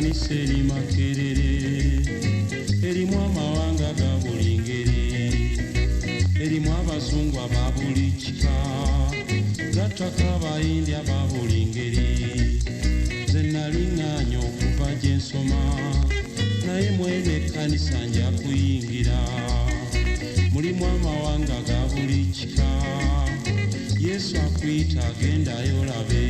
ekkanisa eri Makerere erimu amawanga ga buli ngeri erimu abazungu aba buli kika gattako abayindi aba buli ngeri ze naliŋŋaanya okuva gye nsoma naye mwene ekkanisa nja kuyingira mulimu amawanga ga buli kika Yesu akuyita agendayo olabe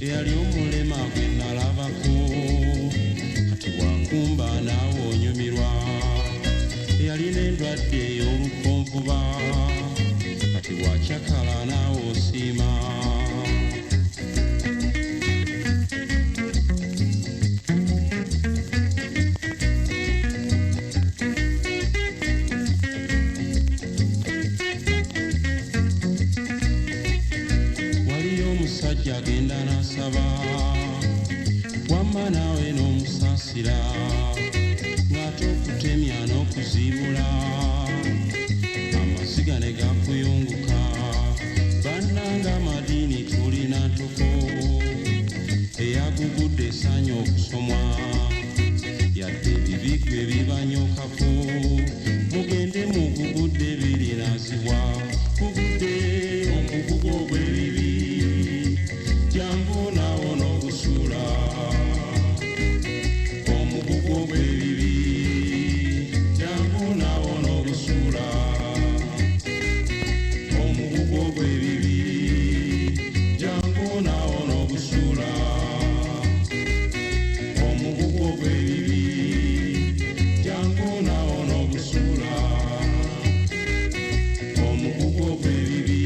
eyali omulema gwe nalabako kati bwakumba naawe onyumirwa eyalina endwadde ey'olukonvuba kati bwakyakala naawe osiima agenda nasaba wamma naawe n'omusaasira ng'ate okutemya n'okuzibula amaziga ne gakuyunguka bannanga amadiini tulina ntoko eyagugudde esaanya okusomwa yadde ebibi gwe bibanyokako mugende mugugudde birinazibwa gugudde omugugu ogw'ebibi jangu nawo n'ogusuula omugugu ogw'ebibi jangu nawo n'ogusuula omugugu ogw'ebibi jangu nawo n'ogusuula omugugu ogw'ebibi jangu nawo n'ogusuula omugugu ogw'ebibi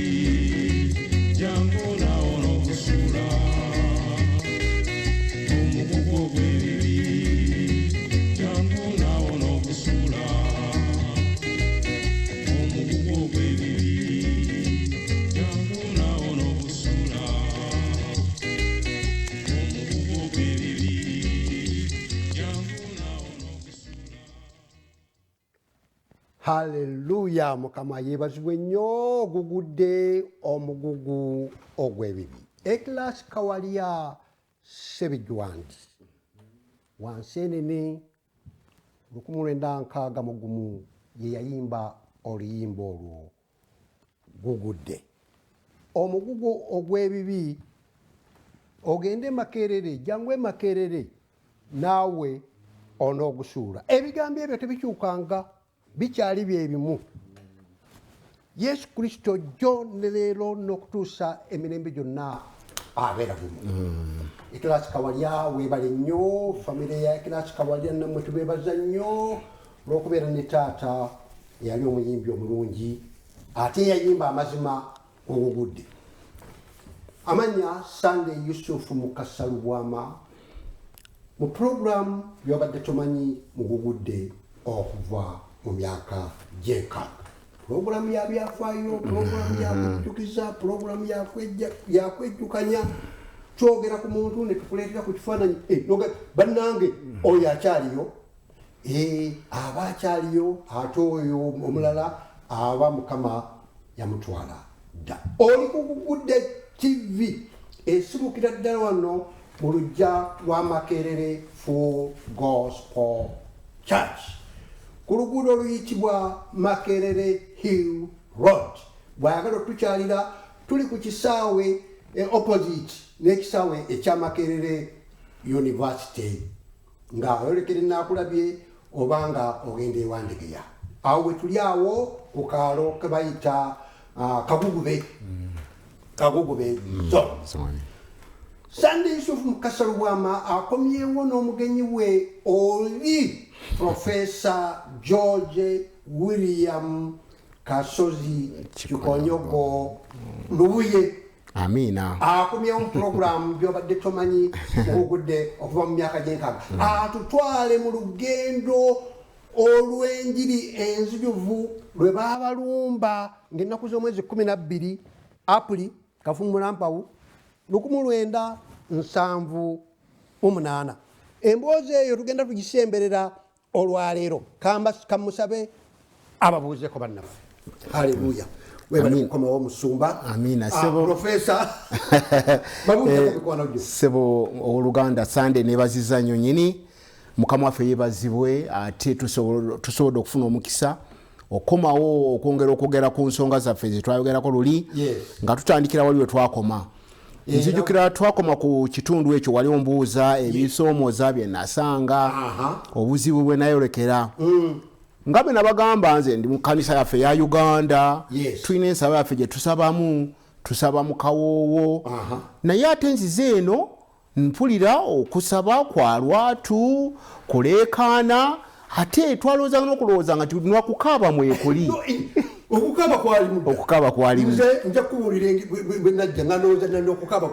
jangu nawo n'ogusuula omugugu ogw'ebibi jangu nawo n'ogusuula omugugu ogw'ebibi jangu nawo n'ogusuula omugugu ogw'ebibi jangu nawo n'ogusuula. Hallelujah, mukama yebazibwe nnyo gugudde omugugu ogw'ebibi. Ekilasi Kawalya Sebijwandi Wansenene 1961 ye yayimba oluyimba olwo gugudde omugugu ogw'ebibi ogende Makerere jangwe Makerere naawe onoogusuula. Ebigambo ebyo tebikyukanga bikyali bye bimu. Yesu Kristo jjo ne leero n'okutuusa emirembe gyonna abeera bumu. Ekilasi Kawalya weebale nnyo, famire ya Ekilasi Kawalya nammwe tubeebaza nnyo olw'okubeera ne taata eyali omuyimbi omulungi ate yayimba amazima ogugudde. Amanya Sunday Yusuf Mukasa Lubwama mu program Byobadde Tomanyi mu Gugudde okuva mu myaka gy'enkaaga. Program ya byafaayo, program ya kujjukiza, program ya kwejjukanya. Twogera ku muntu ne tukuleetera ku kifaananyi bannange oyo akyaliyo aba akyaliyo ate oyo omulala aba Mukama yamutwala dda. Oli ku Gugudde TV esibukira ddala wano mu luggya lwa Makerere Full Gospel Church ku luguudo oluyitibwa Makerere Hill Road. Bw'ayagala otukyalira tuli ku kisaawe opposite n'ekisaawe ekya Makerere University nga oyolekere naakulabye obanga ogenda ewandegeya. Awo we tuli awo ku kaalo ke bayita Kagugube zone. Sunday Yusuf Mukasa Lubwama akomyewo n'omugenyi we oli Professor George William KASOZI KIKONYOGO LUBUYE Amina. Akomyewo program Byobadde Tomanyi Gugudde okuva mu myaka gy'enkaaga. Atutwale mu lugendo olw'enjiri enzijuvu lwe baabalumba ng'ennaku z'omwezi 12 Apuli Kafumulampawu 1978. Emboozi eyo tugenda tugisemberera olwaleero. Kamusabe ababuuzeeko bannaffe. Haleluya. Webale kukomawo Musumba. Amina. Sebo Professor. Babuuzeeko bikwano byo. Sebo oluganda Sunday nebaziza nnyo nyini. Mukama waffe yeebazibwe ate tusobodde okufuna omukisa okomawo okwongera ku nsonga zaffe ze twayogerako luli nga tutandikira wali we twakoma. Nzijukira twakoma ku kitundu ekyo wali ombuuza ebisoomooza bye nasanga obuzibu bwe nayolekera. Nga bwe nabagamba nze ndi mu kkanisa yaffe ya Uganda, tulina ensaba yaffe gye tusaba mu kawoowo, naye ate nzize eno mpulira okusaba kwa lwatu kuleekaana ate twalowooza n'okulowooza nga nwakukaaba mwekuli. Okukaaba kwalimu. Nja kuwulira bwe najja nga ndowooza n'okukaaba.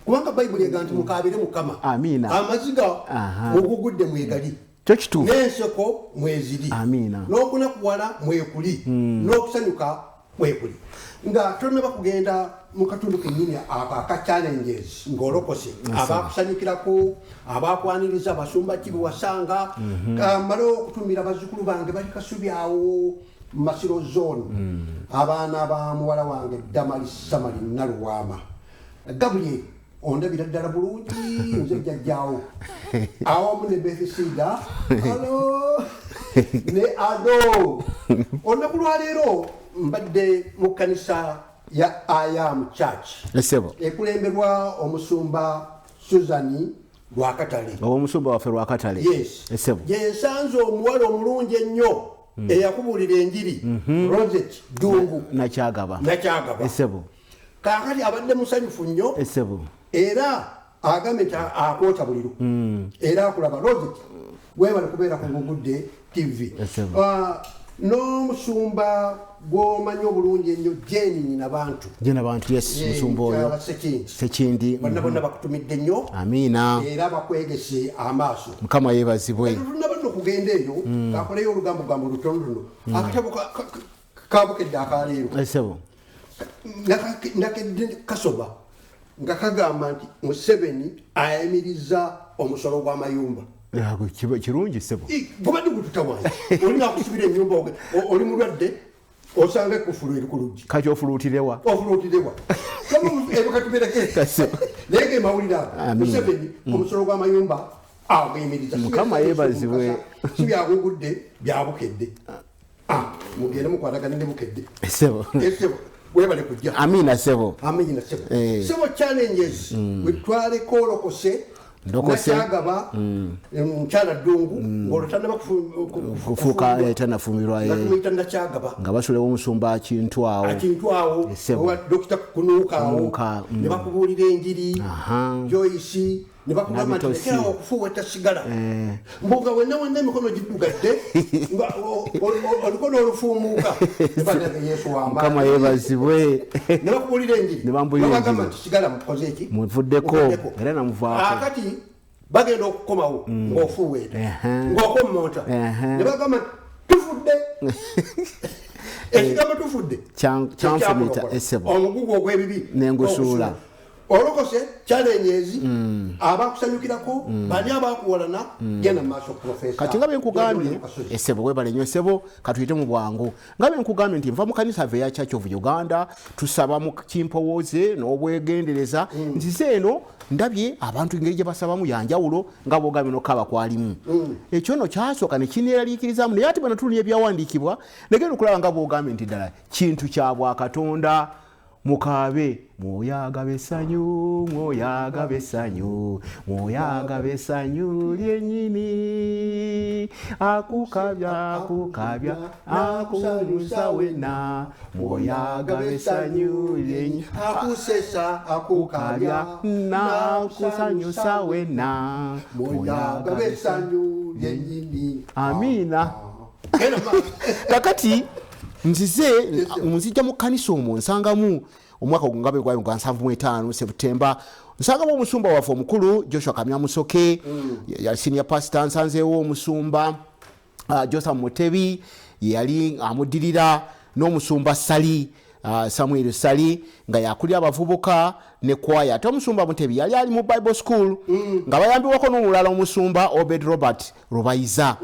Kubanga Bayibuli egaa nti mukaabire Mukama. Amina. Amaziga mugugudde mwegali. Kyo kituufu. N'enseko mweziri. Amina. N'okunakuwala mwekuli. N'okusanyuka mwekuli. Nga tulina kugenda mu katundu kennyini aka challenges ng'olokose abakusanyukirako abakwaniriza abasumba kibi wasanga kamala okutumira bazzukulu bange bali Kasubi awo Masiro zone abaana ba muwala wange Damali Samali Naluwama Gabriel ondabira ddala bulungi nze jjajjaawo awamu ne Bethesida halo ne Ado olunaku lwaleero mbadde mu kkanisa ya Ayam Church. Esebo. Ekulemberwa omusumba Suzani Lwakatale. Omusumba waffe Lwakatale. Yes. Esebo. Yensanzo omuwala omulungi ennyo eyakubulira enjiri Rosette Dungu Nakyagaba. Esebo. Kaakati abadde musanyufu nnyo. Esebo. Era agambe nti akoota buliru. Era akulaba Rosette weebale kubeera ku Gugudde TV. N'omusumba gw'omanyi obulungi ennyo Jeni n'abantu. Yes, musumba oyo. Sekindi. Bonna bakutumidde nnyo. Amina. Era bakwegese amaaso. Mukama yeebazibwe. Tunabadde okugenda eyo kakoleyo olugambo lutonotono. Akatabo kabukedde akaleero. Esebo. Nakedde Kasoba nga kagamba nti Museveni ayimiriza omusolo gw'amayumba. Kirungi Sebo. Gubadde gututawaanya. Olina kusubira ennyumba oli mulwadde osanga ekufulu eri ku luggi. Kati ofuluutirewa. Ebo katubeereko. Naye ge mawulire ago. Museveni omusolo gw'amayumba aguyimiriza. Mukama yeebazibwe. Si byagugudde byabukedde. Mugende mukwatagane ne bukedde. Sebo. Webale kujja. Amina Sebo. Amina Sebo. Sebo challenges wetwaleko olokose Nakyagaba Mchala Dungu ng'olutanda kufuuka tanafumirwa natumuyita Nakyagaba nga basulewo omusumba akintu awo owa Dr. Kunuuka awo ne bakubuulira enjiri Joyce ne bakugamba nti lekera okufuuwa tasigala mbuga wenna emikono giddugadde oliko n'olufuumuuka Yesu wamba Mukama yeebazibwe ne bakubuulira enjiri ne bambulira enjiri nti sigala mukoze eki muvuddeko era namuvaako akati bagenda okukomawo ng'ofuuweeta ng'okommonta ne bagamba tufudde ekigambo tufudde kyanfumita Esebo omugugu ogw'ebibi n'engusuula olokose challenges abakusanyukirako bani abakuwalana genda maaso Professor kati nga benkugambye Esebo webale nnyo Esebo katuyite mu bwangu nga benkugambye nti nva mu kanisa ve ya Church of Uganda tusaba mu kimpowooze n'obwegendereza nzize eno ndabye abantu engeri gye basabamu yanjawulo nga bwogambye n'okaba kwalimu ekyo nno kyasooka ne kineeraliikirizaamu naye ate bwe natuulira ebyawandiikibwa negenda okulaba nga bwogambye nti ddala kintu kya Bwakatonda mukabe mwoyaga besanyu mwoyaga besanyu mwoyaga besanyu lyennyini akukabya akunyusa wena mwoyaga besanyu lyennyini akusesa akukabya nakusanyusa wena mwoyaga besanyu lyennyini. Amina. Kakati nzize nzijja mu kkanisa omwo nsangamu omwaka gungabe gwa 75 September nsanga omusumba waffe omukulu Joshua Kamyamusoke ya senior pastor nsanzeewo omusumba Joseph Mutebi yali amudirira n'omusumba Sali Samuel Sali nga yakuli abavubuka ne kwaya ate omusumba Mutebi yali ali mu Bible school nga bayambiwako n'omulala omusumba Obed Robert Rubayiza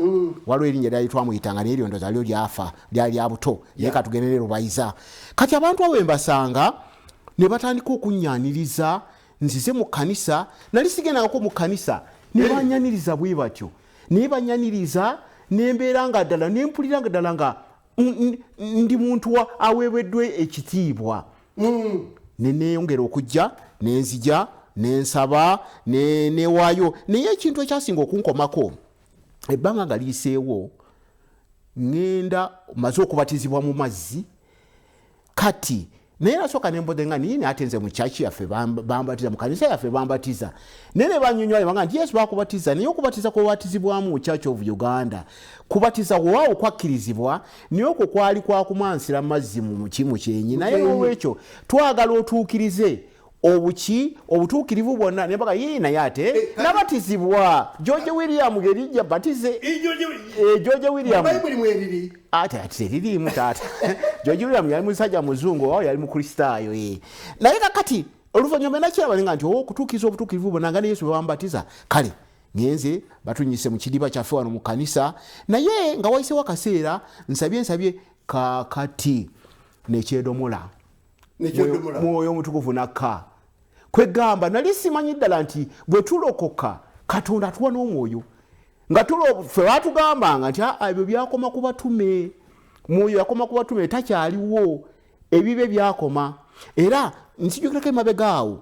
waliwo erinnya lyali twamuyitanga naye eryo ndoza lyo lyafa lyali abuto ye katugendere Rubayiza kati abantu abo embasanga ne batandika okunyaniriza nzize mu kanisa nali sigendangako mu kanisa ne banyaniriza bwe batyo ne banyaniriza nembeera nga ddala nempulira nga ddala nga ndi muntu aweeweddwe ekitiibwa neneyongera okujja nenzija nensaba newaayo naye ekintu ekyasinga okunkomako ebbanga nga liiseewo ngenda maze okubatizibwa mu mazzi kati naye nasooka nembode nga niye atenze mu chachi yaffe bambatiza mu kanisa yaffe bambatiza nene banyonyola banga nti Yesu bakubatiza naye okubatiza kubatizibwamu Church of Uganda kubatiza waawo kwakkirizibwa niyo okwo kwali kwakumansira mazzi mu kimu kyenyi naye olwekyo twagala otuukirize obutuukirivu bwonna ne baga yina yate nabatizibwa George William gerijja batize George William Bible mweriri ate lirimu tata George William yali musajja muzungu wao yali mu Kristaayo naye kakati oluvanyuma nakiraba nga nti okutuukiza obutuukirivu bwonna nga Yesu bambatiza kale ngenze batunyise mu kidiba kyaffe wano mu kanisa naye nga wayise wakaseera nsabye kakati nekyedomola mwoyo omutukuvu nakka kwegamba nali simanyi ddala nti bwe tulokoka Katonda atuwa n'omwoyo nga ffe batugambanga nti ebyo byakoma ku batume mwoyo yakoma ku batume takyaliwo ebibe byakoma era nsijukirako emabegaawo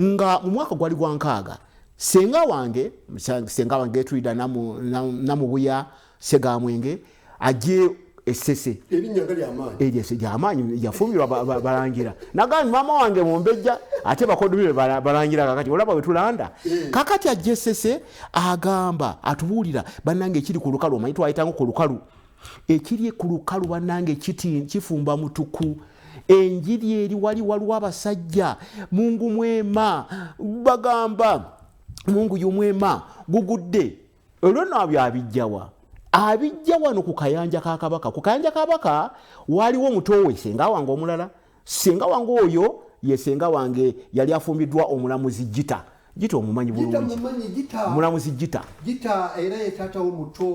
nga mu mwaka gwali gwa 6 senga wange Getruida namubuya Segamwenge ajje esese erinyanga ly'amaanyi yafumbirwa balangira nagani mama wange mumbejja ate bakodubire balangira kakati olaba bwe tulanda kakati ajje esese agamba atubuulira bannange ekiri ku lukalu omanyi twayitango ku lukalu ekiri ku lukalu bannange kifumba mutuku enjiri eri waliwo abasajja Mungu mwema bagamba Mungu yumwema Gugudde olwo nabyo abijja wano ku kayanja ka kabaka ku kayanja kabaka waliwo omutowe senga wange omulala senga wange oyo ye senga wange yali afumbiddwa omulamuzi Gita omumanyi bulungi omulamuzi Gita era yetata omuto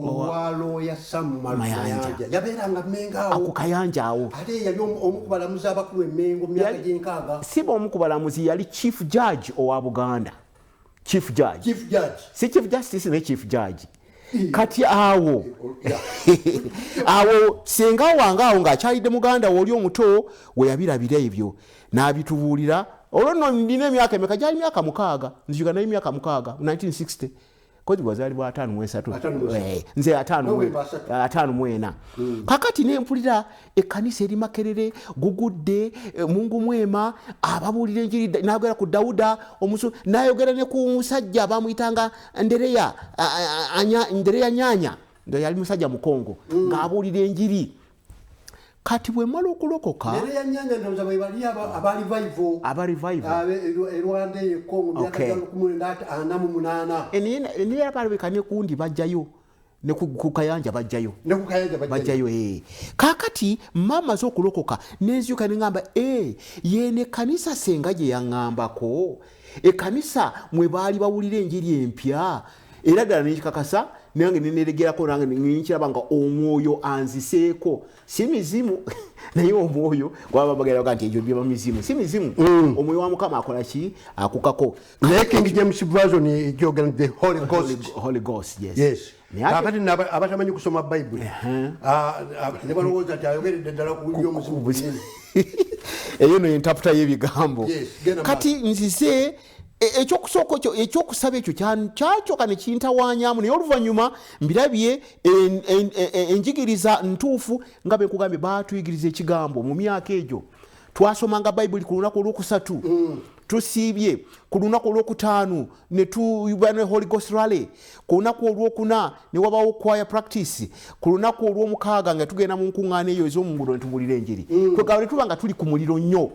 owalo ya Mayanja yabeeranga Mmenga ku kayanja awo ate yali omukubalamuzi abakulu Emmengo myaka gy'enkaaga siba omukubalamuzi yali chief judge owa Buganda chief judge si chief justice ne chief judge kati awo senga wange awo ng'akyalidde muganda woli omuto we yabirabira ebyo n'abitubuulira olwo nno nina emyaka emeka gyali myaka 6 nziga naye myaka 6 1960 kodi bwazalibwa 53 nze 54 kakati nempulira ekkanisa eri Makerere Gugudde Mungu mwema ababuulira enjiri n'ayogera ku Dawuda n'ayogera ne ku musajja bamuyitanga Ndereya Nyanya ndo yali musajja Mukongo ng'abuulira enjiri kati bwe mala okulokoka Ndereya Nyanya ndoza bwe bali aba revival Rwanda Kongo myaka 1948 eniye abalekane kundi bajjayo ne ku kayanja bajjayo kakati mama zokulokoka nezyuka ngamba yene kanisa senga gye yangambako kanisa mwe bali bawulira enjiri empya era ddala nekikakasa nange neneregerako nange nkirabanga omwoyo anziseeko si mizimu naye omwoyo gwaba bageraga nti ebyo byaba mizimu si mizimu omwoyo wa Mukama akola ki akukako naye King James version ejogera the Holy Ghost yes kakati abatamanyi kusoma Bible ne balowooza nti ayogeredde ddala ku by'omuzimu eyo no interpreter y'ebigambo kati nzize ekyokusaba ekyo kyakyoka ne kintawaanyamu naye oluvannyuma mbirabye enjigiriza ntuufu nga bwe nkugambye baatuyigiriza ekigambo mu myaka egyo twasomanga Bayibuli ku lunaku olwokusatu tusiibye ku lunaku olwokutaano ne tuba ne Holy Ghost Rally ku lunaku olwokuna ne wabawo choir practice ku lunaku olw'omukaaga nga tugenda mu nkuŋŋaana eyo ez'omu muliro ne tubuulira enjiri kwegaba ne tuba nga tuli ku muliro nnyo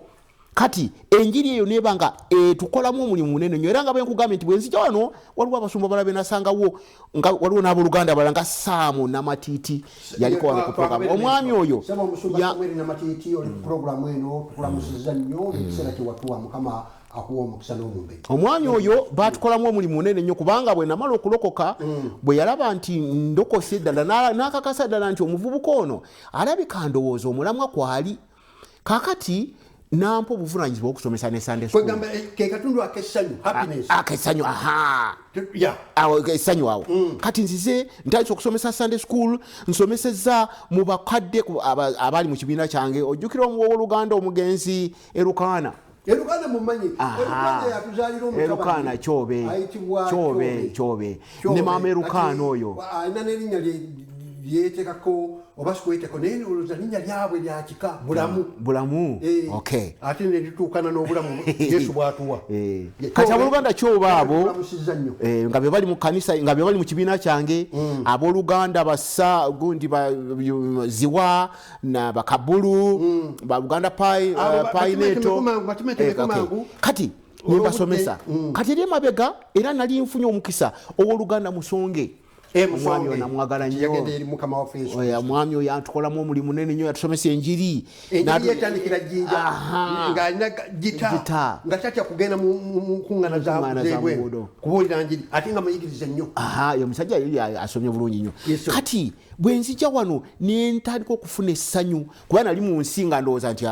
kati enjiri eyo nebanga tukolamu omulimu munene nnyo era nga bwe nkugambye nti bwe nzija wano waliwo abasumba balabe nasangawo nga waliwo n'abooluganda balala nga Saamu Namatiiti yaliko wano ku programu omwami oyo omwami oyo batukolamu omulimu munene nnyo kubanga bwe namala okulokoka bwe yalaba nti ndokose ddala n'akakasa ddala nti omuvubuka ono alabika ndowooza omulamwa kwali kakati nampa obuvunanyizibwa okusomesa ne Sunday school akessanyu essanyu awo kati nzize ntandise okusomesa Sunday school nsomesezza mu bakadde abali mu kibiina kyange ojjukira omuwooluganda omugenzi Erukaana Erukaana Kyobe ne maama Erukaana oyo yetekako obasikueteko naye olowooza linnya lyabwe lyakika bulamu okay ate ne lituukana n'obulamu Yesu bw'atuwa kati abooluganda Kyobe abo nga be bali mu kanisa nga be bali mu kibiina kyange abooluganda bassa gundi ziwa na bakabulu Buganda Paineto kati nembasomesa kati eri emabega era nali nfunye omukisa owooluganda Musonge omwami oyo namwagala nnyo omwami oyo antukolamu omulimu munene nnyo yatusomesa enjiri yetandikira jjinja ng'alina gita nga tatya kugenda mu nkuŋŋaana zebwe kubuulira njiri ate nga muyigirize nnyo yo omusajja asomye bulungi nnyo kati bwe nzija wano ne ntandika okufuna essanyu kuba nali mu nsi nga ndowooza nti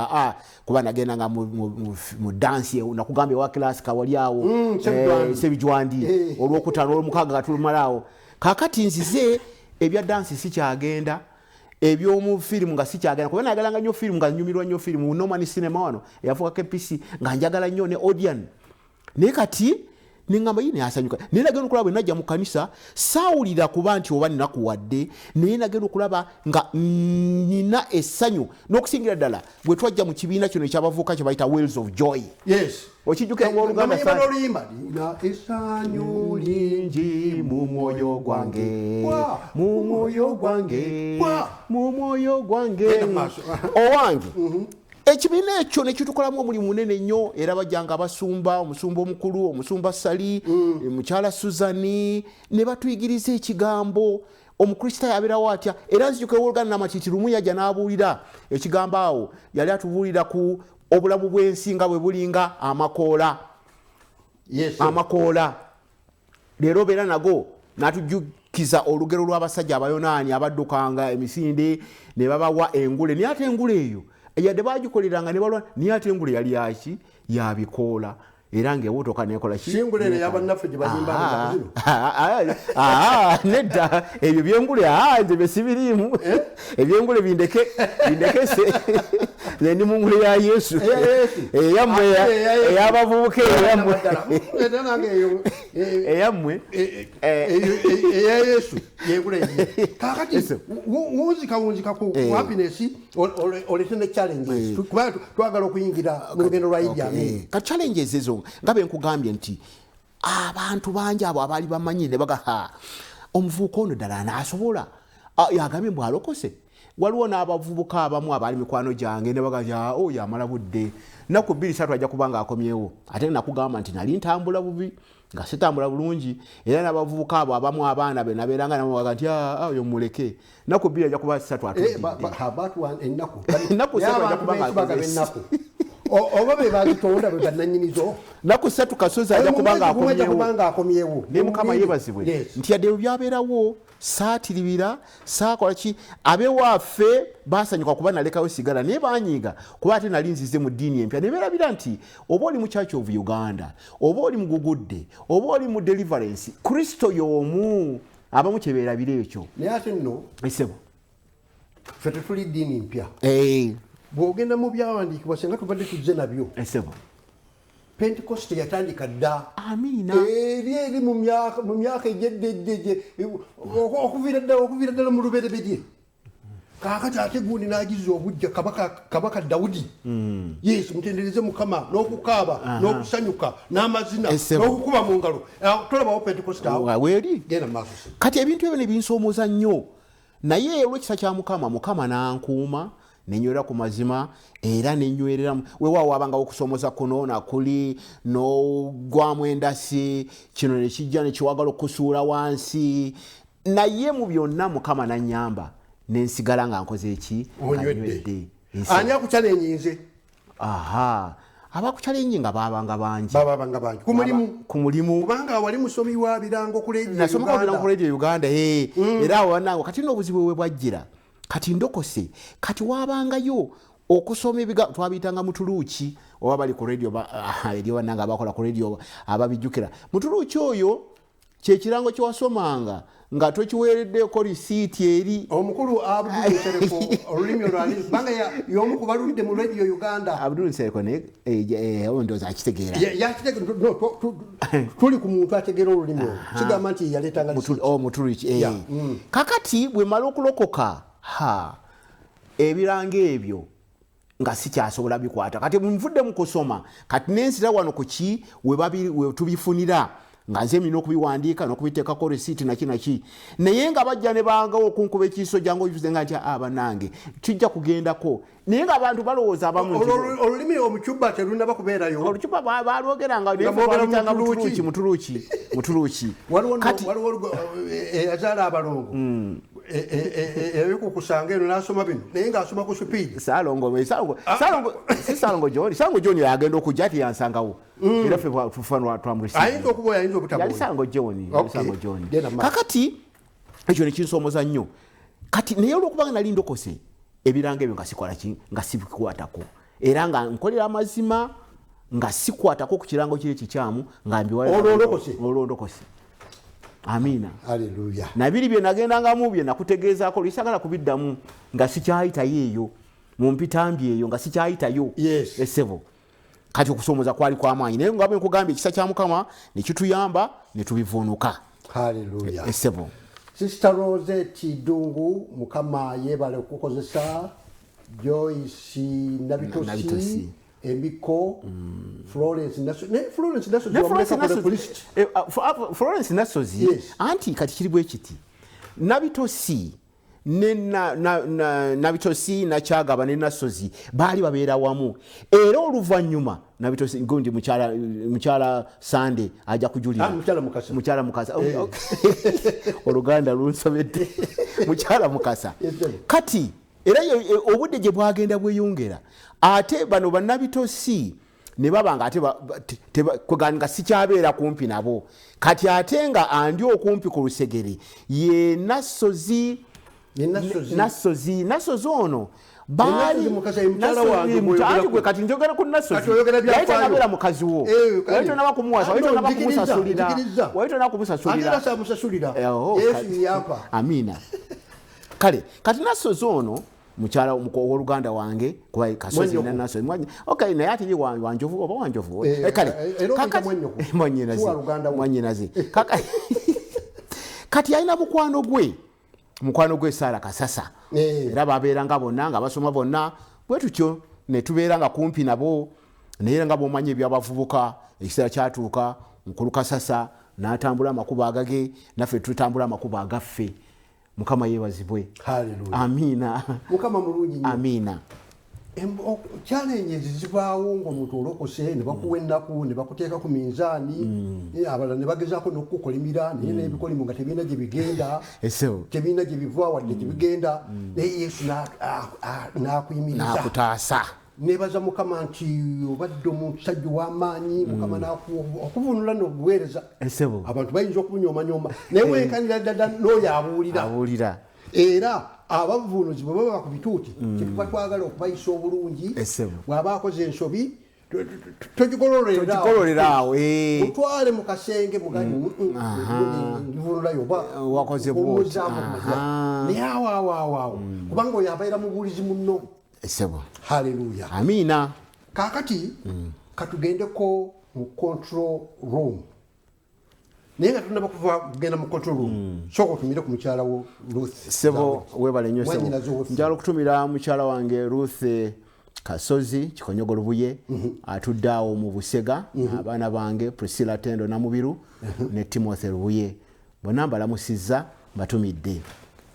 kuba nagendanga mu dansi nakugambye wa kilasika wali awo Sebijwandi olwokutaano olwomukaaga nga tulumalaawo kakati nzize ebya dansi sikyagenda ebyomu firimu nga sikyagenda kuba nayagalanga nnyo firimu nga nyumirwa nnyo firimu Norman Cinema wano eyafuuka KPC nga njagala nnyo ne Odian naye kati nengamba yine asanyuka naye nagenda okulaba bwe najja mu kanisa saawulira kuba nti oba ninakuwadde naye nagenda okulaba nga nina essanyu n'okusingira ddala bwe twajja mu kibiina kino ekyabavubuka kye bayita Wells of Joy okijjukira oluganda essanyu lingi mu mwoyo gwange owange ekibiina ekyo ne kitukolamu omulimu munene nnyo era bajjanga abasumba omusumba omukulu omusumba Sali mukyala Suzani ne batuyigiriza ekigambo omukristaayo abeerawo atya era nzijukira owooluganda Namatiiti lumu yajja n'abuulira ekigambo awo yali atubuulira ku obulamu bw'ensi nga bwe bulinga amakoola leero beera nago n'atujjukiza olugero lw'abasajja abayonaani abaddukanga emisinde ne babawa engule naye ate engule eyo yadde bagikoleranga ne balwa naye ate engule yali yaki yabikoola era ng'ewotoka nekola nedda ebyo byengule nze besibiriimu ebyengule bindekese ndi mu ngule ya Yesu eyammwe eyabavubuka eyammwe eya Yesu yengule kakati wunzika ku happiness olete ne challenges kuba twagala okuyingira mu lugendo lwa Idi Amin ka challenges ezo nga bwe nkugambye nti abantu bangi abo abaali bamanyi ne baga omuvubuka ono ddala anaasobola yagambye mbw alokose waliwo n'abavubuka abamu abaali mikwano gyange ne baga oyo amala budde nnaku 2-3 ajja kuba nga akomyewo ate nakugamba nti nali ntambula bubi nga sitambula bulungi era n'abavubuka abo abamu abaana be nabeeranga nabo baga nti oyo muleke nnaku 2 ajja kuba 3 ennaku 3 ajja kuba nga oba be bazitonda be bannannyinizo naku 3 Kasozi ajja kubanga akomyewo ne Mukama yeebazibwe nti yadde byabeerawo saatiribira saakola ki abewaffe basanyuka kuba nalekayo sigala naye banyiiga kuba ate nali nzize mu ddiini empya ne beerabira nti oba oli mu Church of Uganda oba oli mu Gugudde oba oli mu Deliverance Kristo y'omu abamu kye beerabira ekyo naye ate nno esebo ffe tetuli ddiini mpya bw'ogenda mu byawandiikibwa senga tubadde tuzze nabyo esebo Pentecost yatandika dda Amina eri mu myaka egyedde okuviira ddala mu lubereberye kaakati ate gundi n'agiza obujja kabaka Dawudi Yesu mutendereze Mukama n'okukaaba n'okusanyuka n'amazina n'okukuba mu ngalo tolabawo Pentecost weeri genda maaso kati ebintu ebyo ne binsoomooza nnyo naye olw'ekisa kya Mukama n'ankuuma nenywera ku mazima era nenywerera weewaawo wabanga okusomoza kuno nakuli n'ogwamu endasi kino ne kijja ne kiwagala okusuula wansi naye mu byonna Mukama n'annyamba nensigala nga nkoze eki onywedde ani akuchallenge aha abakuchallenge nga babanga bangi ku mulimu kubanga wali musomi wa birango ku radio nasoma kwa birango ku radio Uganda era wanango kati n'obuzibu bwe bwajjira kati ndokose kati wabangayo okusoma ebiga twabitanga mutuluuki oba bali ku radio eri wananga abakola ku radio ababijjukira mutuluuki oyo kyekirango kyewasomanga nga tokiweereddeko risiiti eri omukulu Abdul Nsereko olulimi olwali banga y'omu ku baludde mu radio Uganda Abdul Nsereko ondooza akitegeera tuli ku muntu ategeera olulimi kigamba nti yaleetanga mutuluki kakati bwe mala okulokoka ebiranga ebyo nga sikyasobola bikwata kati nvudde mu kusoma kati nensira wano ku ki we tubifunira nga nze mina okubiwandiika n'okubiteekako risiiti naki naye nga bajja ne bangawo okunkuba ekiiso jangu obivuze nga nti abanange kijja kugendako naye nga abantu balowooza abamu olulimi omucuba terulina bakubeerayo olucupa balwogeranga mutuluuki waliwo eyazaala abalongo ebikukusanga eno n'asoma bino naye ng'asoma ku supiidi salongo John yagenda okujja ati yansangawo era ffe ayinza okuba ayinza obutaboyali Salongo John kakati ekyo nekinsomoza nnyo kati naye olwokubanga nali ndokose ebiranga ebyo nga sikola ki nga sibikwatako era nga nkolera amazima nga sikwatako ku kirango kiri kikyamu nga olwondokose amina haleluya nabiri bye nagendangamu bye nakutegeezaako lisagala kubiddamu nga sikyayitayo eyo mu mpitambi eyo nga sikyayitayo esebo kati okusomoza kwali kw'amaanyi naye nga bwe nkugambye ekisa kya Mukama ne kituyamba ne tubivuunuka haleluya esebo Sister Rose Kidungu Mukama yebale okukozesa Joyce Nabitosi Emiko Florence Nasozi anti kati kiri bwe kiti Nabitosi Nabitosi na Kyagaba ne Nasozi bali babeera wamu era oluvannyuma Nabitosi gondi mukyala Sande ajja kujulira mukyala Mukasa Oluganda lunsobedde mukyala Mukasa kati era obudde gye bwagenda bweyongera ate bano Bannabitosi ne babanga ate kweganga sikyabeera kumpi nabo kati ate nga andi okumpi ku lusegere ye Nasozi ono bali gwe kati njogera ku Nasozi yayita nabeera mukazi wo wayita naba kumuwasa wayita naba kumusasulira amina kale kati Nasozi ono mukyala w'Oluganda wange kuba Kasozi na Nasozi naye ate ye wanjovu oba wanjovu kale mwanyinaze kati alina mukwano gwe Sara Kasasa era babeeranga bonna nga basoma bonna bwe tutyo ne tubeeranga kumpi nabo naye nga bw'omanyi ebyabavubuka ekiseera kyatuuka mukulu Kasasa n'atambula amakubo agage naffe tutambula amakubo agaffe Mukama yeebazibwe amina Mukama mulungi nnyo amina challenge zibaawo ng'omuntu olokose ne bakuwa ennaku ne bakuteeka ku minzaani abalala ne bagezaako n'okukolimira naye n'ebikolimo nga tebiina gye bigenda tebiina gye biva wadde gye bigenda naye Yesu n'akuyimiriza n'akutaasa nebaza Mukama nti obadde omusajja w'amaanyi Mukama n'okuvunula n'obuweereza abantu bayinza okubunyoomanyooma naye wenkanira ddala n'oyo abuulira era abavunuzi bwe baba ku bituuti kyetuba twagala okubayisa obulungi bw'aba akoze ensobi togigololera awo otwale mu kasenge muganyivunulayo oba wakoze naye awo kubanga oyo abeera mubuulizi munno haleluya amina kakati katugendeko mu control room naye nga tunaba kugenda mu control room sooka otumire ku mukyala wo Ruth sebo webale nnyo sebo njala okutumira mukyala wange Ruth Kasozi Kikonyogo LUBUYE atudde awo mu Busega abaana bange Priscilla Tendo Namubiru ne Timothy LUBUYE bonna mbalamusizza batumidde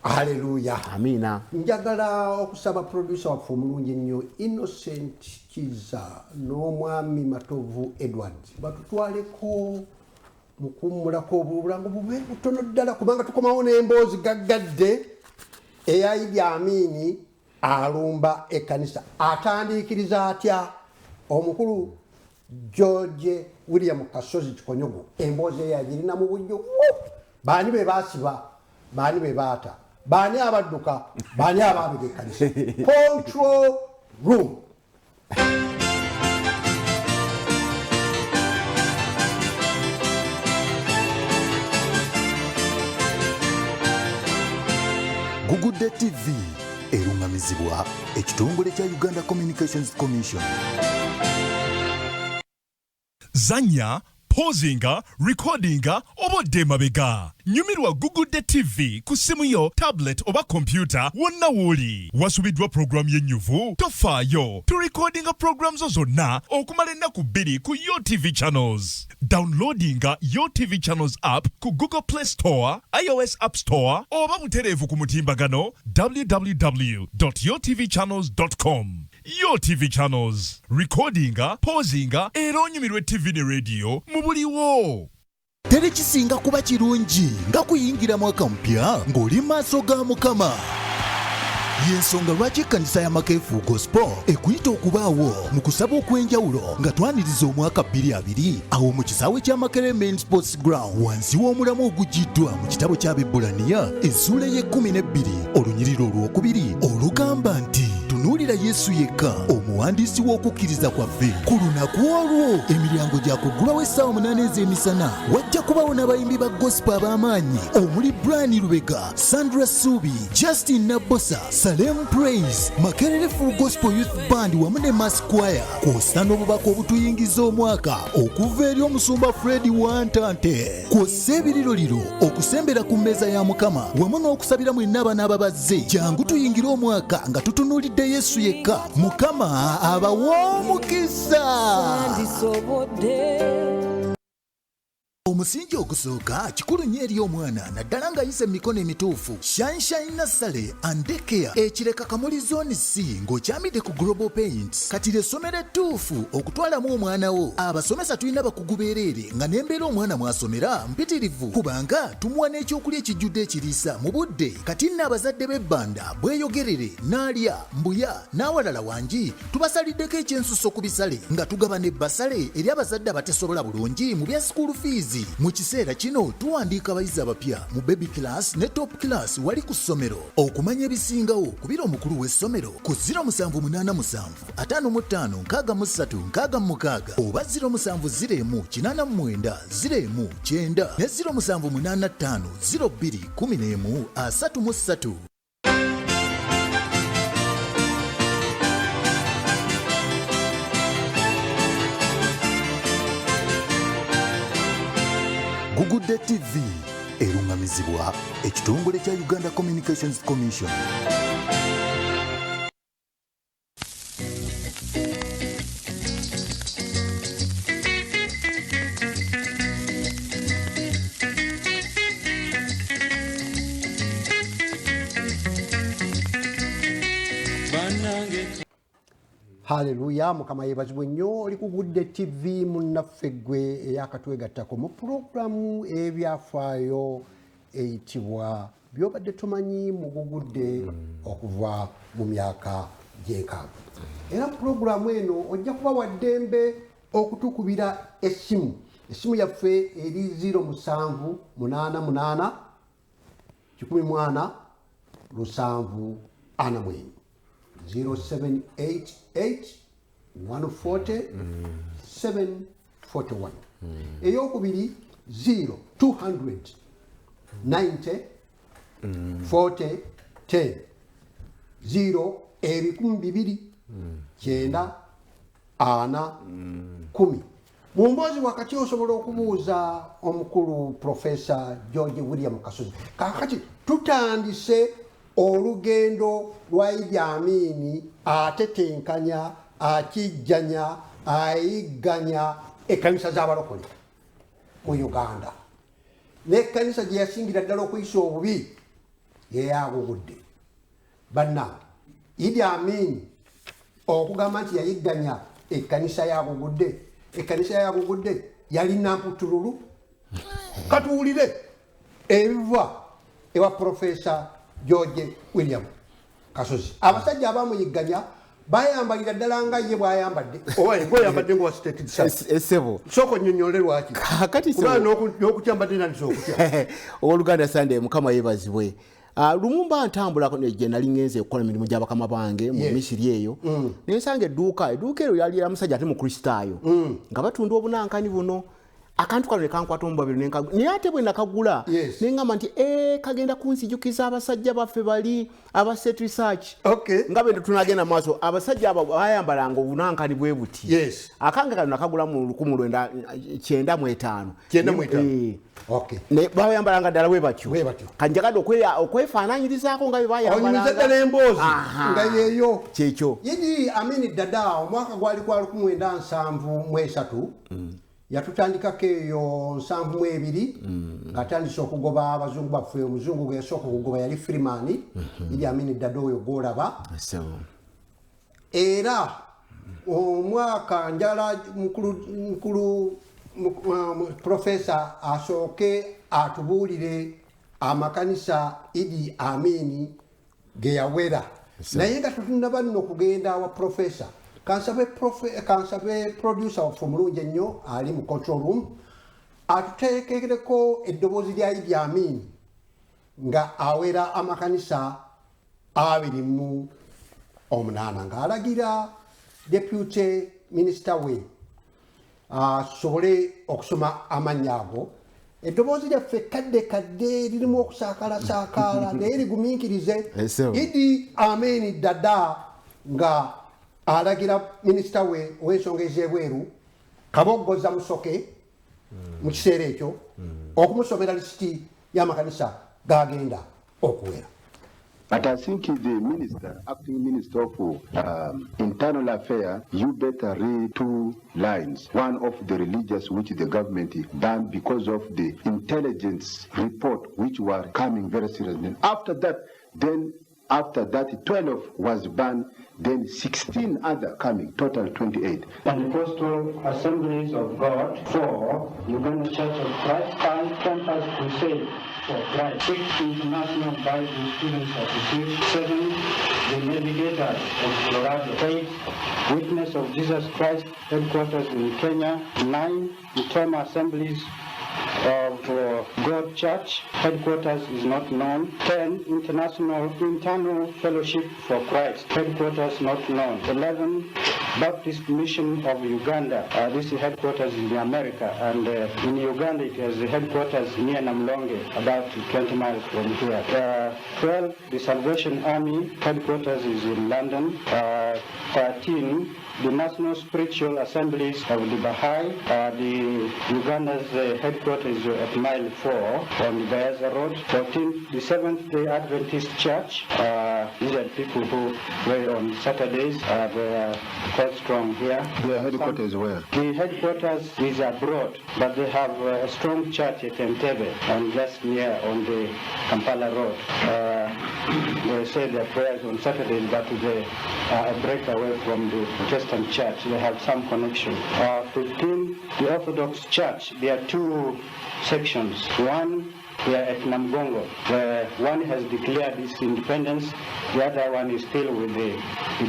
Haleluya. Amina. Njagala okusaba producer waffe omulungi ennyo Innocent Kiza n'omwami Matovu Edward batutwaleko mukummulako obulango bube butono ddala kubanga tukomawo n'emboozi gaggadde eya Idi Amin alumba ekkanisa atandiikiriza atya omukulu George William Kasozi Kikonyogo emboozi eyagirina mu bujjo baani be baasiba baani be baata baani abadduka baani abaabega ekkanisa control room. Gugudde TV erungamizibwa ekitongole kya Uganda Communications Commission. Zanya, pausinga, recordinga, obodde mabega. Nyumirwa Gugudde TV ku simu yo, tablet oba computer wonna wuli. Wasubidwa program yennyuvu tofaayo. Tu recordinga programs zonna okumala ennaku 2 ku Yo TV channels. Downloadinga Yo TV channels app ku Google Play Store, iOS App Store oba butereevu ku mutimbagano www.yotvchannels.com. Yo TV channels, recordinga, pausinga, era onyumirwe TV ne radio mubuliwo. Terekisinga kuba kirungi nga kuyingira mwaka mpya ng'oli maaso ga Mukama. Yensonga lwaki ekkanisa ya Makefu Gospel ekuyita okubaawo mu kusaba okw'enjawulo nga twaniriza omwaka 2020 awo mu kisaawe kya Makerere Main Sports Ground wansi w'omulamu ogugiddwa mu kitabo ky'Abebbulaniya essula ye-12 olunyiriri olwokubiri olugamba nti tunuulira Yesu yekka omuwandiisi w'okukkiriza kwaffe. Ku lunaku olwo emiryango gyakuggulawo essaawa 8 ez'emisana wajja kubawo n'abayimbi ba gospel ab'amaanyi omuli Brian Lubega, Sandra Subi, Justin Nabosa, Salem Praise, Makerere Full Gospel Youth Band wamu ne Mass Choir kw'ossa n'obubaka obutuyingiza omwaka okuva eri omusumba Fred Wantante kw'ossa ebiriroliro okusembera ku mmeeza ya Mukama wamu n'okusabira mwenna abaana ababazze. Jangu tuyingire omwaka nga tutunuulidde Yesu yekka. Mukama abawa omukisa. Omusingi ogusooka kikulu nnyo eri omwana naddala ng'ayise emikono emituufu. Shine Nassale and Daycare ekireka Kamuli Zone C ng'okyamidde ku Global Paints. Kati ly'essomero ettuufu okutwalamu omwana wo. Abasomesa tulina bakugu beereere nga n'embeera omwana mw'asomera mpitirivu kubanga tumuwa n'ekyokulya ekijjudde ekiriisa mu budde. Kati nno abazadde b'ebbanda Bweyogerere, Naalya, Mbuya n'awalala wangi tubasaliddeko ekyensuso ku bisale nga tugaba n'ebbasale eri abazadde abatesobola bulungi mu bya school fees. Mu kiseera kino tuwandiika abayizi abapya mu baby class ne top class wali ku ssomero. Okumanya ebisingawo kubira omukulu w'essomero ku 0787 55 63 oba 0701 89 09 ne 0785 02 11 33. Gugudde TV erungamizibwa ekitongole kya Uganda Communications Commission. Haleluya. Mukama yeebazibwe nnyo oli ku Gugudde TV munnaffe gwe eyakatwegattako mu pulogulamu ebyafaayo eyitibwa Byobadde Tomanyi mu Gugudde okuva mu myaka gy'enkaaga. Era pulogulamu eno ojja kuba wa ddembe okutukubira essimu yaffe eri 0788 14 0788 140 741 eyokubiri 0200 90 40 10 0 200 9 ana 10. Mu mboozi wakati osobola okubuuza omukulu Professor George William Kasozi. Kakati tutandise olugendo lwa Idi Amin atetenkanya akijjanya ayigganya ekkanisa z'abalokole mu Uganda. N'ekkanisa gye yasingira ddala okuyisa obubi yeyagugudde bannange Idi Amin okugamba nti yayigganya ekkanisa yagugudde yalina mputululu katuwulire ebiva ewa Profesa George William Kasozi abasajja abamuyigganya bayambalira ddala nga ye bwayambadde oyambadde nga wastate esebo soko nnyonnyole lwaki kakati n'okutyambadde nandisa okutya Oluganda Sunday mukama yebazibwe Lumumba ntambula gye nali ngenze okukola emirimu gy'abakama bange mu Misiri eyo nensanga edduuka eryo yali ya musajja ate mukristaayo nga batunda obunankani buno akantu kano ne kankwata mu babiri naye ate bwe nakagula neŋŋamba nti kagenda kunsijukiza abasajja baffe bali aba Set Research nga bwe tunagenda maaso abasajja abo bayambalanga obunankani bwe buti akange kano nakagula mu 1995 ne bayambalanga ddala bwe batyo kanjagadde okwefaananyirizaako nga bwe bayambalanga emboozi nga yeeyo kyekyo Idi Amin Dada omwaka gwali kwa 1973 yatutandikako eyo 72 ng'atandise okugoba abazungu baffe omuzungu gwe yasooka okugoba yali Freeman Idi Amin Dada oyo gwolaba era omwaka njala mukulu Profesa asooke atubuulire amakanisa Idi Amin ge yawera naye nga tutunaba nno okugenda wa Profesa kansabe producer of mulungi ennyo ali mu control room atuteekereko eddoboozi lya Idi Amin nga awera amakanisa 28 ng'alagira deputy minister we asobole okusoma amannya ago eddoboozi lyaffe kadde lirimu okusaakalasaakala naye ligumiikirize Idi Amin Dada nga alagira minister we ow'ensonga ez'ebweru Kaboggoza Musoke mu kiseera ekyo okumusomera lisiti y'amakanisa gagenda okuwera. But I think the minister, acting minister of internal affairs, you better read 2 lines. One of the religious which the government done because of the intelligence report which were coming very seriously. After that, 12 was banned, then 16 other coming, total 28. Pentecostal Assemblies of God, 4, Uganda Church of Christ, 5, Campus Crusade for Christ, 6, International Bible Students Association, 7, the Navigators of Colorado, 8, Witness of Jesus Christ, headquarters in Kenya, 9, the Toma Assemblies of God Church, headquarters is not known. 10, Internal Fellowship for Christ, headquarters not known. 11, Baptist Mission of Uganda, this headquarters in America, and in Uganda it has the headquarters near Namlonge, about 20 miles from here. 12, the Salvation Army, headquarters is in London. 13, the National Spiritual Assemblies of the Baha'i, the Uganda's headquarters at mile 4 on Gayaza Road. 14, the Seventh-day Adventist Church. These are people who were on Saturdays. They are quite strong here. Their headquarters where? The headquarters is abroad, but they have a strong church at Entebbe and just near on the Kampala Road. They say their prayers on Saturdays, but they are a break away from the Protestant church. They have some connection. 15, the Orthodox Church. There are 2 sections. One, they are at Namgongo, where one has declared its independence. The other one is still with the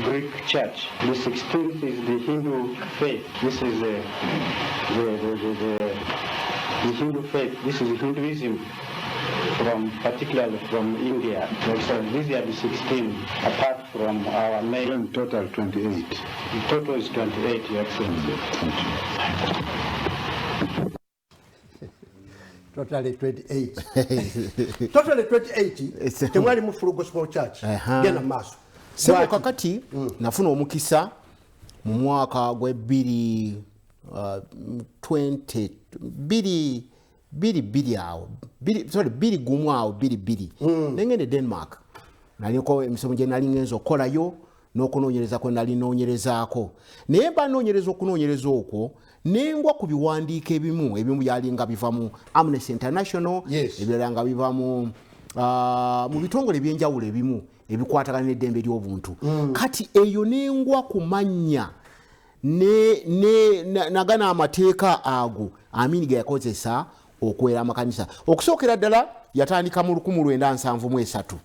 Greek church. The 16th is the Hindu faith. This is the Hindu faith. This is Hinduism, particularly from India. So these are the 16, apart from our main. Total 28. The total is 28, Your Excellency. Totally 28. Totally 28. Temwali mu Full Gospel Church. Gena maso. Sebo kakati nafuna omukisa mu mwaka gwe 20 awo. Biri gumu awo 22. Nengende Denmark. Naliko emisomo gye nali ngenzo okolayo n'okunoonyereza kwe nali noonyerezaako. Naye mba noonyereza okunoonyereza okwo nengwa ku biwandiiko ebimu byali nga biva mu Amnesty International, ebirala nga biva mu mu bitongole ebyenjawulo ebimu ebikwatagana n'eddembe ly'obuntu kati eyo n'engwa ku mannya nagana amateeka ago Amin ge yakozesa okwera amakanisa okusookera ddala yatandika mu 1973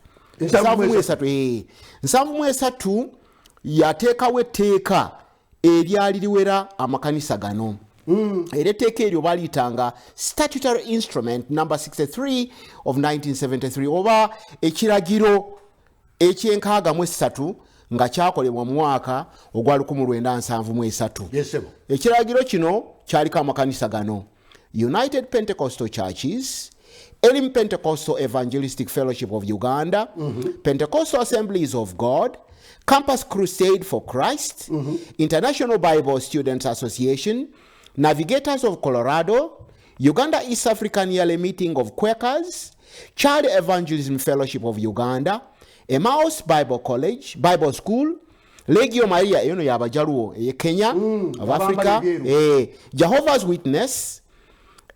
73 yateekawo etteeka eryali liwera amakanisa gano era etteeka eryo baliyitanga statutory instrument number 63 of 1973 oba ekiragiro ekyenkaaga mu 3 nga kyakolebwa mu mwaka ogwa 1973 ekiragiro kino kyaliko amakanisa gano United Pentecostal Churches, Elim Pentecostal Evangelistic Fellowship of Uganda, Pentecostal Assemblies of God, Campus Crusade for Christ, International Bible Students Association, Navigators of Colorado, Uganda East African Yearly Meeting of Quakers, Child Evangelism Fellowship of Uganda, Emmaus Bible College, Bible School, Legio Maria eno yabajaluo Kenya of Africa, Jehovah's Witness.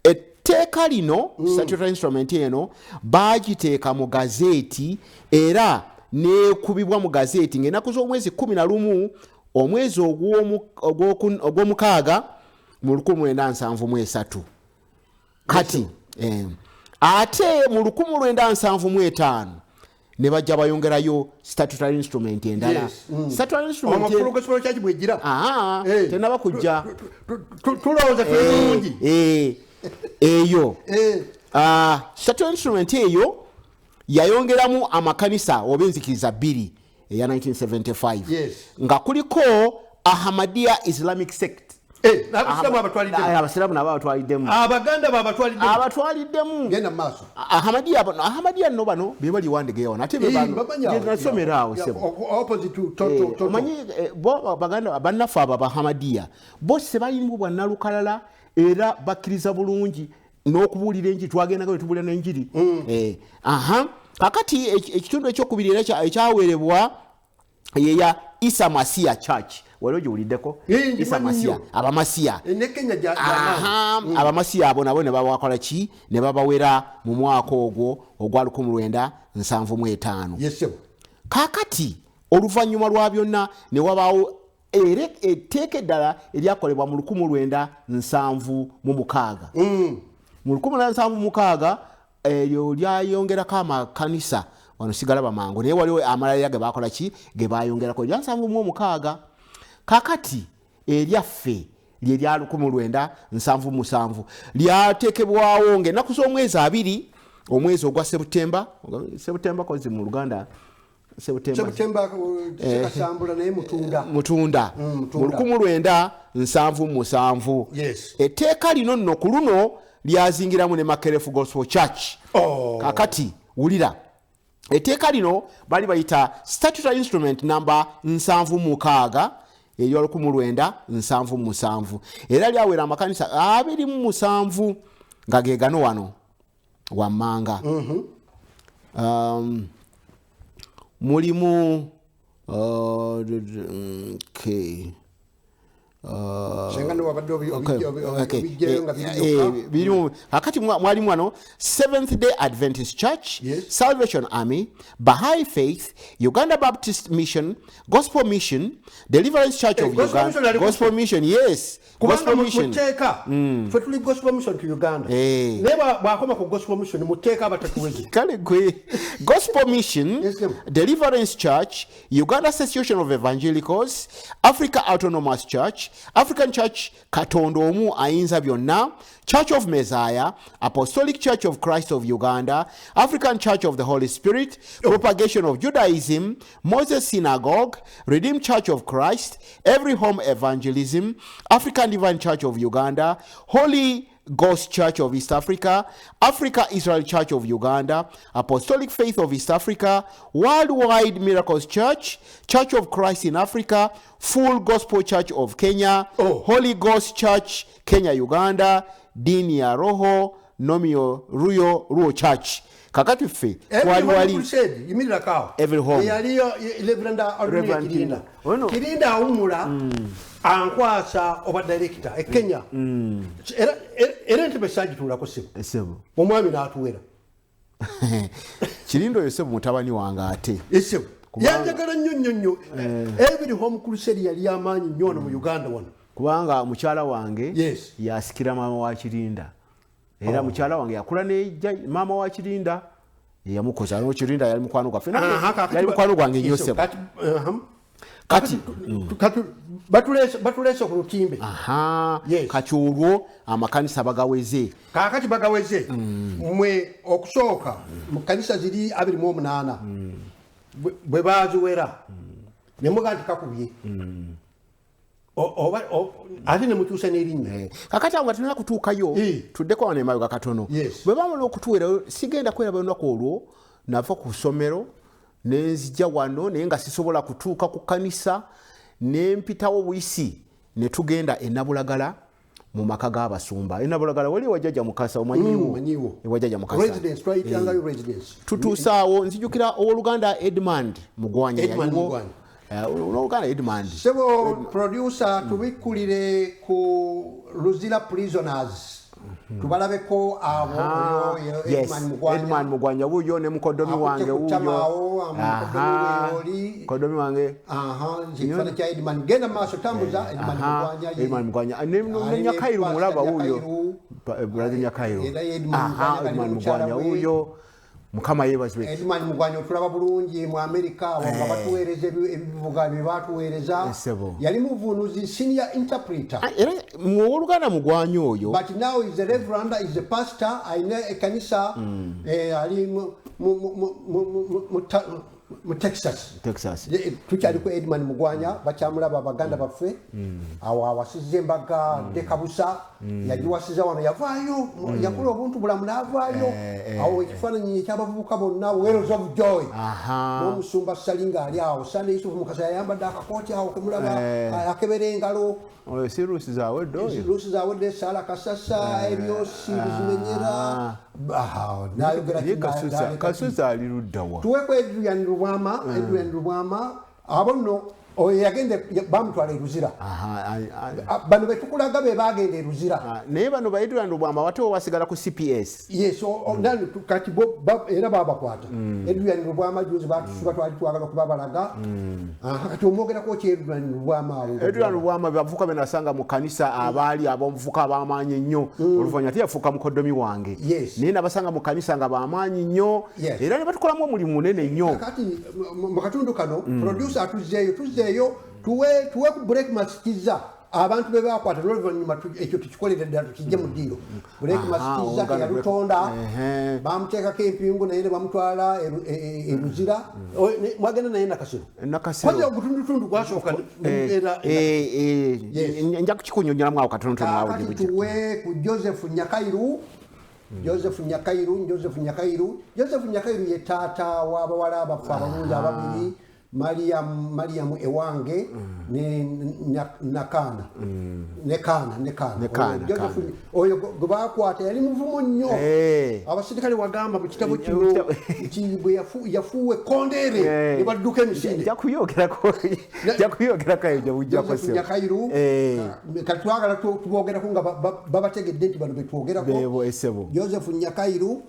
Etteeka lino statutory instrument eno bagiteeka mu gazeeti era nekubibwa mu gazeeti ng'ennaku z'omwezi 11 omwezi ogw'omukaaga mu 1973 kati ate mu 1975 ne bajja bayongerayo statutory instrument endala statutory instrument tenaba kujja tulowooza tulungi eyo statutory instrument eyo yayongeramu amakanisa oba enzikiriza 2 eya 1975 nga kuliko Ahmadiyya Islamic sect abasiramu nabo abatwaliddemu abaganda abatwaliddemu genda maaso Ahmadiyya nno bano be bali wandegeyo nate nasomerawo omanyi bo baganda bannaffe abo Ahmadiyya bose bayimbwa bwannalukalala era bakkiriza bulungi n'okubuulira enjiri twagendanga wetubuulira n'enjiri kakati ekitundu ekyokubiri era ekyaweerebwa yeya Isa Masiya Church waliwo giwuliddeko Isa Masiya abamasiya abamasiya abo nabo ne babakola ki ne babawera mu mwaka ogwo ogwa 1975 kakati oluvannyuma lwa byonna ne wabaawo etteeka eddala eryakolebwa mu 1976 mu 1976 eryo lyayongerako amakanisa wano sigala bamangu naye waliwo amalala ge bakola ki ge bayongerako erya 1976 kakati eryaffe lye lya 1977 lyateekebwawo ng'ennaku z'omwezi 2 omwezi ogwa Septemba kozi mu Luganda September kasambula naye mutunda mu 1977 etteeka lino nno ku luno lyazingiramu ne Makerere Gospel Church kakati wulira etteeka lino bali bayita statutory instrument number 76 erya 1977 era lyawera amakanisa 27 nga ge gano wano wammanga mulimu akati mwalimu wano Seventh Day Adventist Church, Salvation Army, Baha'i Faith, Uganda Baptist Mission, Gospel Mission, Deliverance Church of Uganda, Gospel Mission, Gospel Mission. Fetuli Gospel Mission to Uganda. Neba bakoma ku Gospel Mission muteka abatakuwezi. Kale gwe. Gospel Mission, Deliverance Church, Uganda Association of Evangelicals, Africa Autonomous Church, African Church Katonda omu ayinza byonna, Church of Messiah, Apostolic Church of Christ of Uganda, African Church of the Holy Spirit, Propagation of Judaism, Moses Synagogue, Redeemed Church of Christ, Every Home Evangelism, African Divine Church of Uganda, Holy Ghost Church of East Africa, Africa Israel Church of Uganda, Apostolic Faith of East Africa, Worldwide Miracles Church, Church of Christ in Africa, Full Gospel Church of Kenya, Holy Ghost Church Kenya Uganda, Dini ya Roho, Nomio Ruyo Church. Kakati ffe wali yimirira kawo Every Home yaliyo Reverend Kirinda awumula ankwasa oba director e Kenya era ntebe sajitula ko sebo omwami n'atuwera Kirindo Yosefu mutabani wange ate Ese yanjagala nnyo every home crusade yali amaanyi nnyo mu Uganda wano kubanga mukyala wange Yes. yasikira maama wa Kirinda era mukyala wange yakula ne maama wa Kirinda yamukoza no Kirinda yali mukwano gwaffe yali mukwano gwange Yosefu kati batulese ku lutimbe kati olwo amakanisa bagaweze kakati bagaweze mwe okusooka mu kanisa ziri 28 bwe baziwera ne muganti kakubye ate ne mutuusa n'erinnya kakati awo nga tulina kutuukayo tuddeko wano emayo gakatono bwe bamala okutuwera sigenda kwera olunaku olwo nava ku ssomero nenzija wano naye nga sisobola kutuuka ku kanisa nempitawo buyisi ne tugenda e Nabulagala mu maka g'abasumba. E Nabulagala wali wajjajja Mukasa omanyiwo wajjajja Mukasa tutuusaawo nzijukira owooluganda Edmund Mugwanya yaliwo Oluganda Edmund sebo producer tubikulire ku Luzira prisoners tubalabeko abo Edmund Mugwanya wuyo ne mukodomi wange wuyo kodomi wange nzifana kya Edmund genda maaso tambuza Edmund Mugwanya ne Nyakairu mulaba wuyo brother Nyakairu Edmund Mugwanya wuyo mukama yebazwe Edmund Mugwanya tulaba bulungi mu America wanga batuweereza ebivuga bye batuweereza yali muvunuzi senior interpreter era mu Oluganda Mugwanya oyo but now is a reverend is a pastor aina ekanisa ali mu Texas tukyali ku Edmund Mugwanya bakyamulaba abaganda baffe awo awasize embaga dekabusa yagiwasiza wano yavaayo yakola obuntu bulamu n'avaayo awo ekifaananyi ekyabavubuka bonna Wells of Joy n'omusumba Salinga ali awo Sunday Yusuf Mukasa yayambadde akakooti awo kemulaba akebera engalo sirusi zawedde Sala Kasasa ebyosi bizimenyera Kasusa ali ludda wa tuweko Adrian Rubwama abo nno oyo yagende bamutwala Luzira bano betukulaga be bagende Luzira naye bano ba Adrian Rubwama watewo wasigala ku CPS yes nani kati era babakwata Adrian Rubwama juzi batusuba twali twagala kubabalaga kati omwogera ko Adrian Rubwama Adrian Rubwama bavuka benasanga mu kanisa abali abomufuka abamanyi nnyo oluvanya tiyafuka mukodomi wange naye nabasanga mu kanisa nga bamanyi nnyo era ne batukolamu omulimu munene nnyo kati mu katundu kano producer tuzeeyo tuwe ku break masikiza abantu be bakwata n'oluvannyuma ekyo tukikolera ddala tukijje mu ddiiro break masikiza yalutonda bamuteekako empingu naye ne bamutwala Luzira mwagenda naye nakasero ogutundutundu gwasooka nja kukikunyonyolamu awo katonotono awo tuwe ku Joseph Nyakairu ye taata w'abawala abaffe abalungi ababiri Mariam Ewange nekana oyo gbakwata yali muvumo nnyo abasirikale wagamba mu kitabo kino yafuwe kondere ne badduka emisinde jakuyogerako ejo bujjako se Nyakairu kati twagala tubogerako nga babategedde nti bano betwogerako Joseph Nyakairu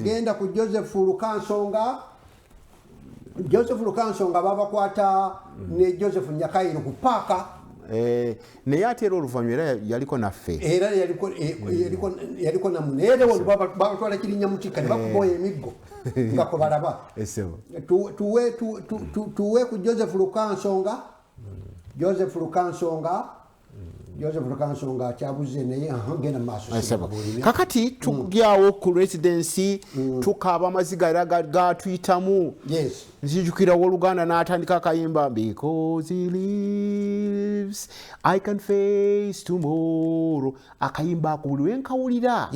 genda ku Joseph Lukansonga babakwata ne Joseph Nyakairu ku paaka naye ate era oluvannyuma era yaliko naffe era yaliko namuneere wano babatwala Kirinnya Mutikka ne bakuboya emiggo nga kwe balaba tuwe ku Joseph Lukansonga kyabuze naye genda maaso kakati tugyawo ku residency tukaaba amaziga era gatuyitamu nzijukira w'Oluganda n'atandika akayimba because he lives I can face tomorrow akayimba ako buli wenkawulira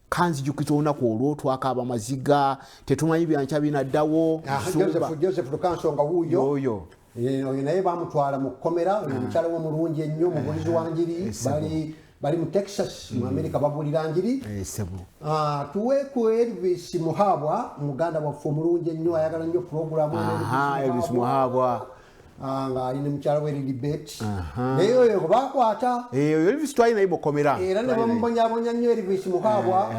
kanzijukiza olunaku olwo twakaaba amaziga tetumanyi byankya binaddawo Joseph Lukansonga wuuyo oyo naye bamutwala mu kkomera omukyala w'omulungi ennyo mubulizi wa njiri bali mu Texas mu America babulira njiri tuwe ku Elvis Muhabwa muganda waffe omulungi ennyo ayagala nnyo programu Elvis Muhabwa nga alina mukyala we debate naye oyo bakwata Elvis twalina ibokomera era ne bamubonyabonya nnyo Elvis Muhabwa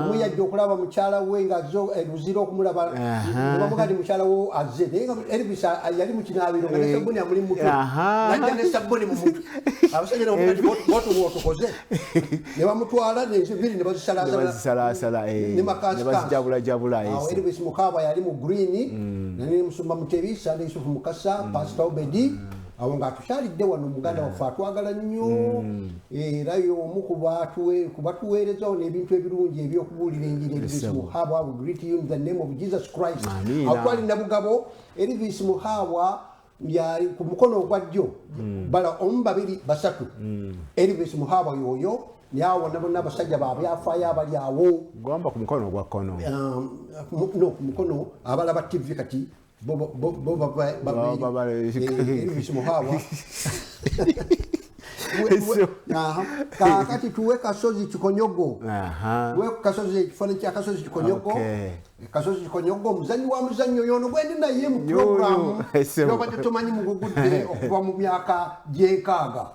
omwe yajja okulaba mukyala we nga Luzira okumulaba ne bamuga nti mukyala wo azze naye nga Elvis yali mu kinaabiro nga ne sabbuni amuli mu mutwe najja ne sabbuni mu mutwe abasajja ne bamuga nti bootukoze ne bamutwala n'ensubiri ne bazisalaasala ne bazijabulajabula Elvis Muhabwa yali mu green nani Musumba Mutebi Sande Yusufu Mukasa Pastor Obedi awo nga tukyalidde wano Muganda waffe atwagala nnyo era y'omu kubatuweerezawo n'ebintu ebirungi ebyokubuulira enjiri Elvis Muhabwa we greet you in the name of Jesus Christ atwali Nabugabo Elvis Muhabwa yali ku mukono ogwa ddyo bala omu babiri basatu Elvis Muhabwa y'oyo yawo nabona abasajja babyafaayo abali awo gwamba ku mukono ogwa kkono no ku mukono abalaba TV kati Elvis Muhabwa kakati tuwe Kasozi Kikonyogo tuwe Kasozi ekifaananyi kya Kasozi Kikonyogo Kasozi Kikonyogo muzanyi wa muzannyo yono gwendi naye mu programu yobadde Tomanyi mu Gugudde okuva mu myaka gy'enkaaga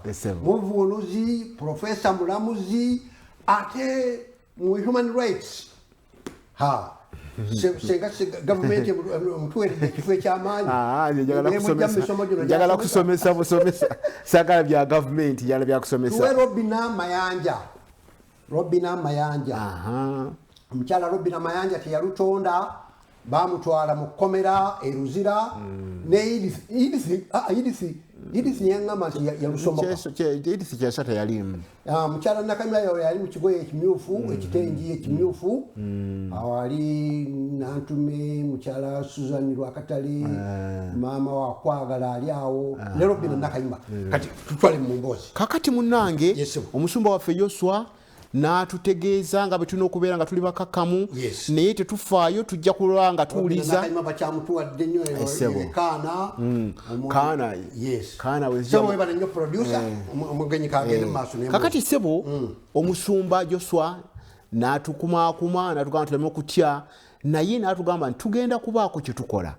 muvunuzi profesa mulamuzi ate mu human rights senga government mutwere ekifo eky'amaanyi njagala kusomesa sagala bya government njagala bya kusomesa tuwe Robina Mayanja omukyala Robina Mayanja teyalutonda bamutwala mu kkomera Luzira ne Idisi yangamba nti yalusomoka Idisi kyasata yalimu mukyala Nakamya yali mu kigoye ekimyufu ekitengi ekimyufu awali Nantume mukyala Susan Lwakatale maama wa kwagala ali awo ne Robina Nakayima kati tutwale mu mbozi kakati munnange omusumba waffe Joshua n'atutegeeza nga bwe tulina okubeera nga tuli bakakkamu naye tetufaayo tujja kulanga tuwuliza kakati ssebo omusumba Joshua n'atukumaakuma n'atugamba tuleme okutya naye n'atugamba nti tugenda kubaako kye tukola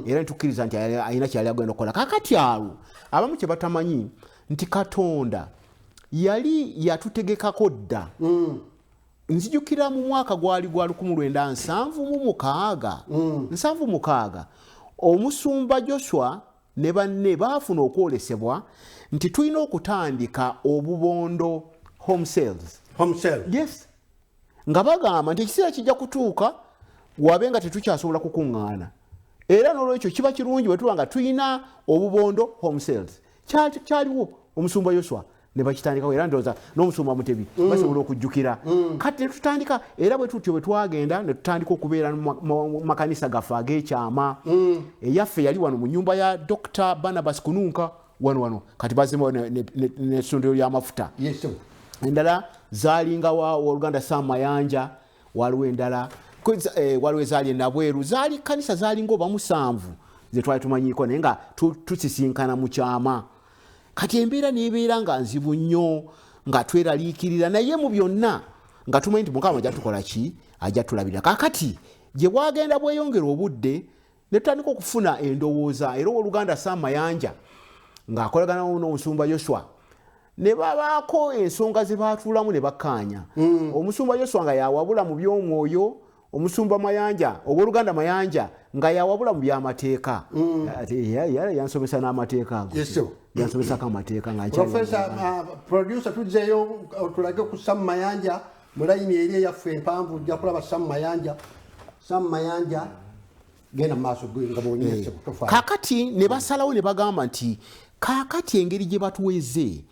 era nitukkiriza nti alina kyali agenda okukola kakati awo abamu kye batamanyi nti Katonda yali yatutegekako dda nzijukira mu mwaka gwali gwa 1976 omusumba Joshua ne banne baafuna okwolesebwa nti tulina okutandika obubondo home sales yes nga bagamba nti ekiseera kijja kutuuka wabe nga tetukyasobola kukuŋŋaana era n'olwekyo kiba kirungi bwe tuba nga tulina obubondo home sales kyaliwo omusumba Joshua ne bakitandikawo era ndowooza n'omusumba Mutebi basobola okujjukira kati ne tutandika era bwe tutyo bwe twagenda ne tutandika okubeera mu makanisa gaffe ag'ekyama eyaffe yali wano mu nnyumba ya Dr. Barnabas Kununka wano kati bazimawo n'essundiro ly'amafuta endala zaalinga wa Oluganda Sam Mayanja waliwo endala waliwo ezaali enabweru zaali kanisa zaalinga oba 7 ze twali tumanyiiko naye nga tusisinkana mu kyama kati embeera nebeera nga nzibu nnyo nga tweraliikirira naye mu byonna nga tumanyi nti Mukama ajja tukola ki ajja tulabira kakati gye bwagenda bweyongera obudde ne tutandika okufuna endowooza era Oluganda Sam Mayanja ng'akolagana n'omusumba Joshua ne babaako ensonga ze baatuulamu ne bakkaanya omusumba Joshua nga yawabula mu by'omwoyo omusumba Mayanja Oluganda Mayanja nga yawabula mu by'amateeka yansomesa n'amateeka ago yansomesa kamateeka nga Professor producer tujjeyo tulage ku Sam Mayanja mu layini eri yaffe empanvu ojja kulaba Sam Mayanja genda maaso nga bonyese kakati ne basalawo ne bagamba nti kakati engeri gye batuweze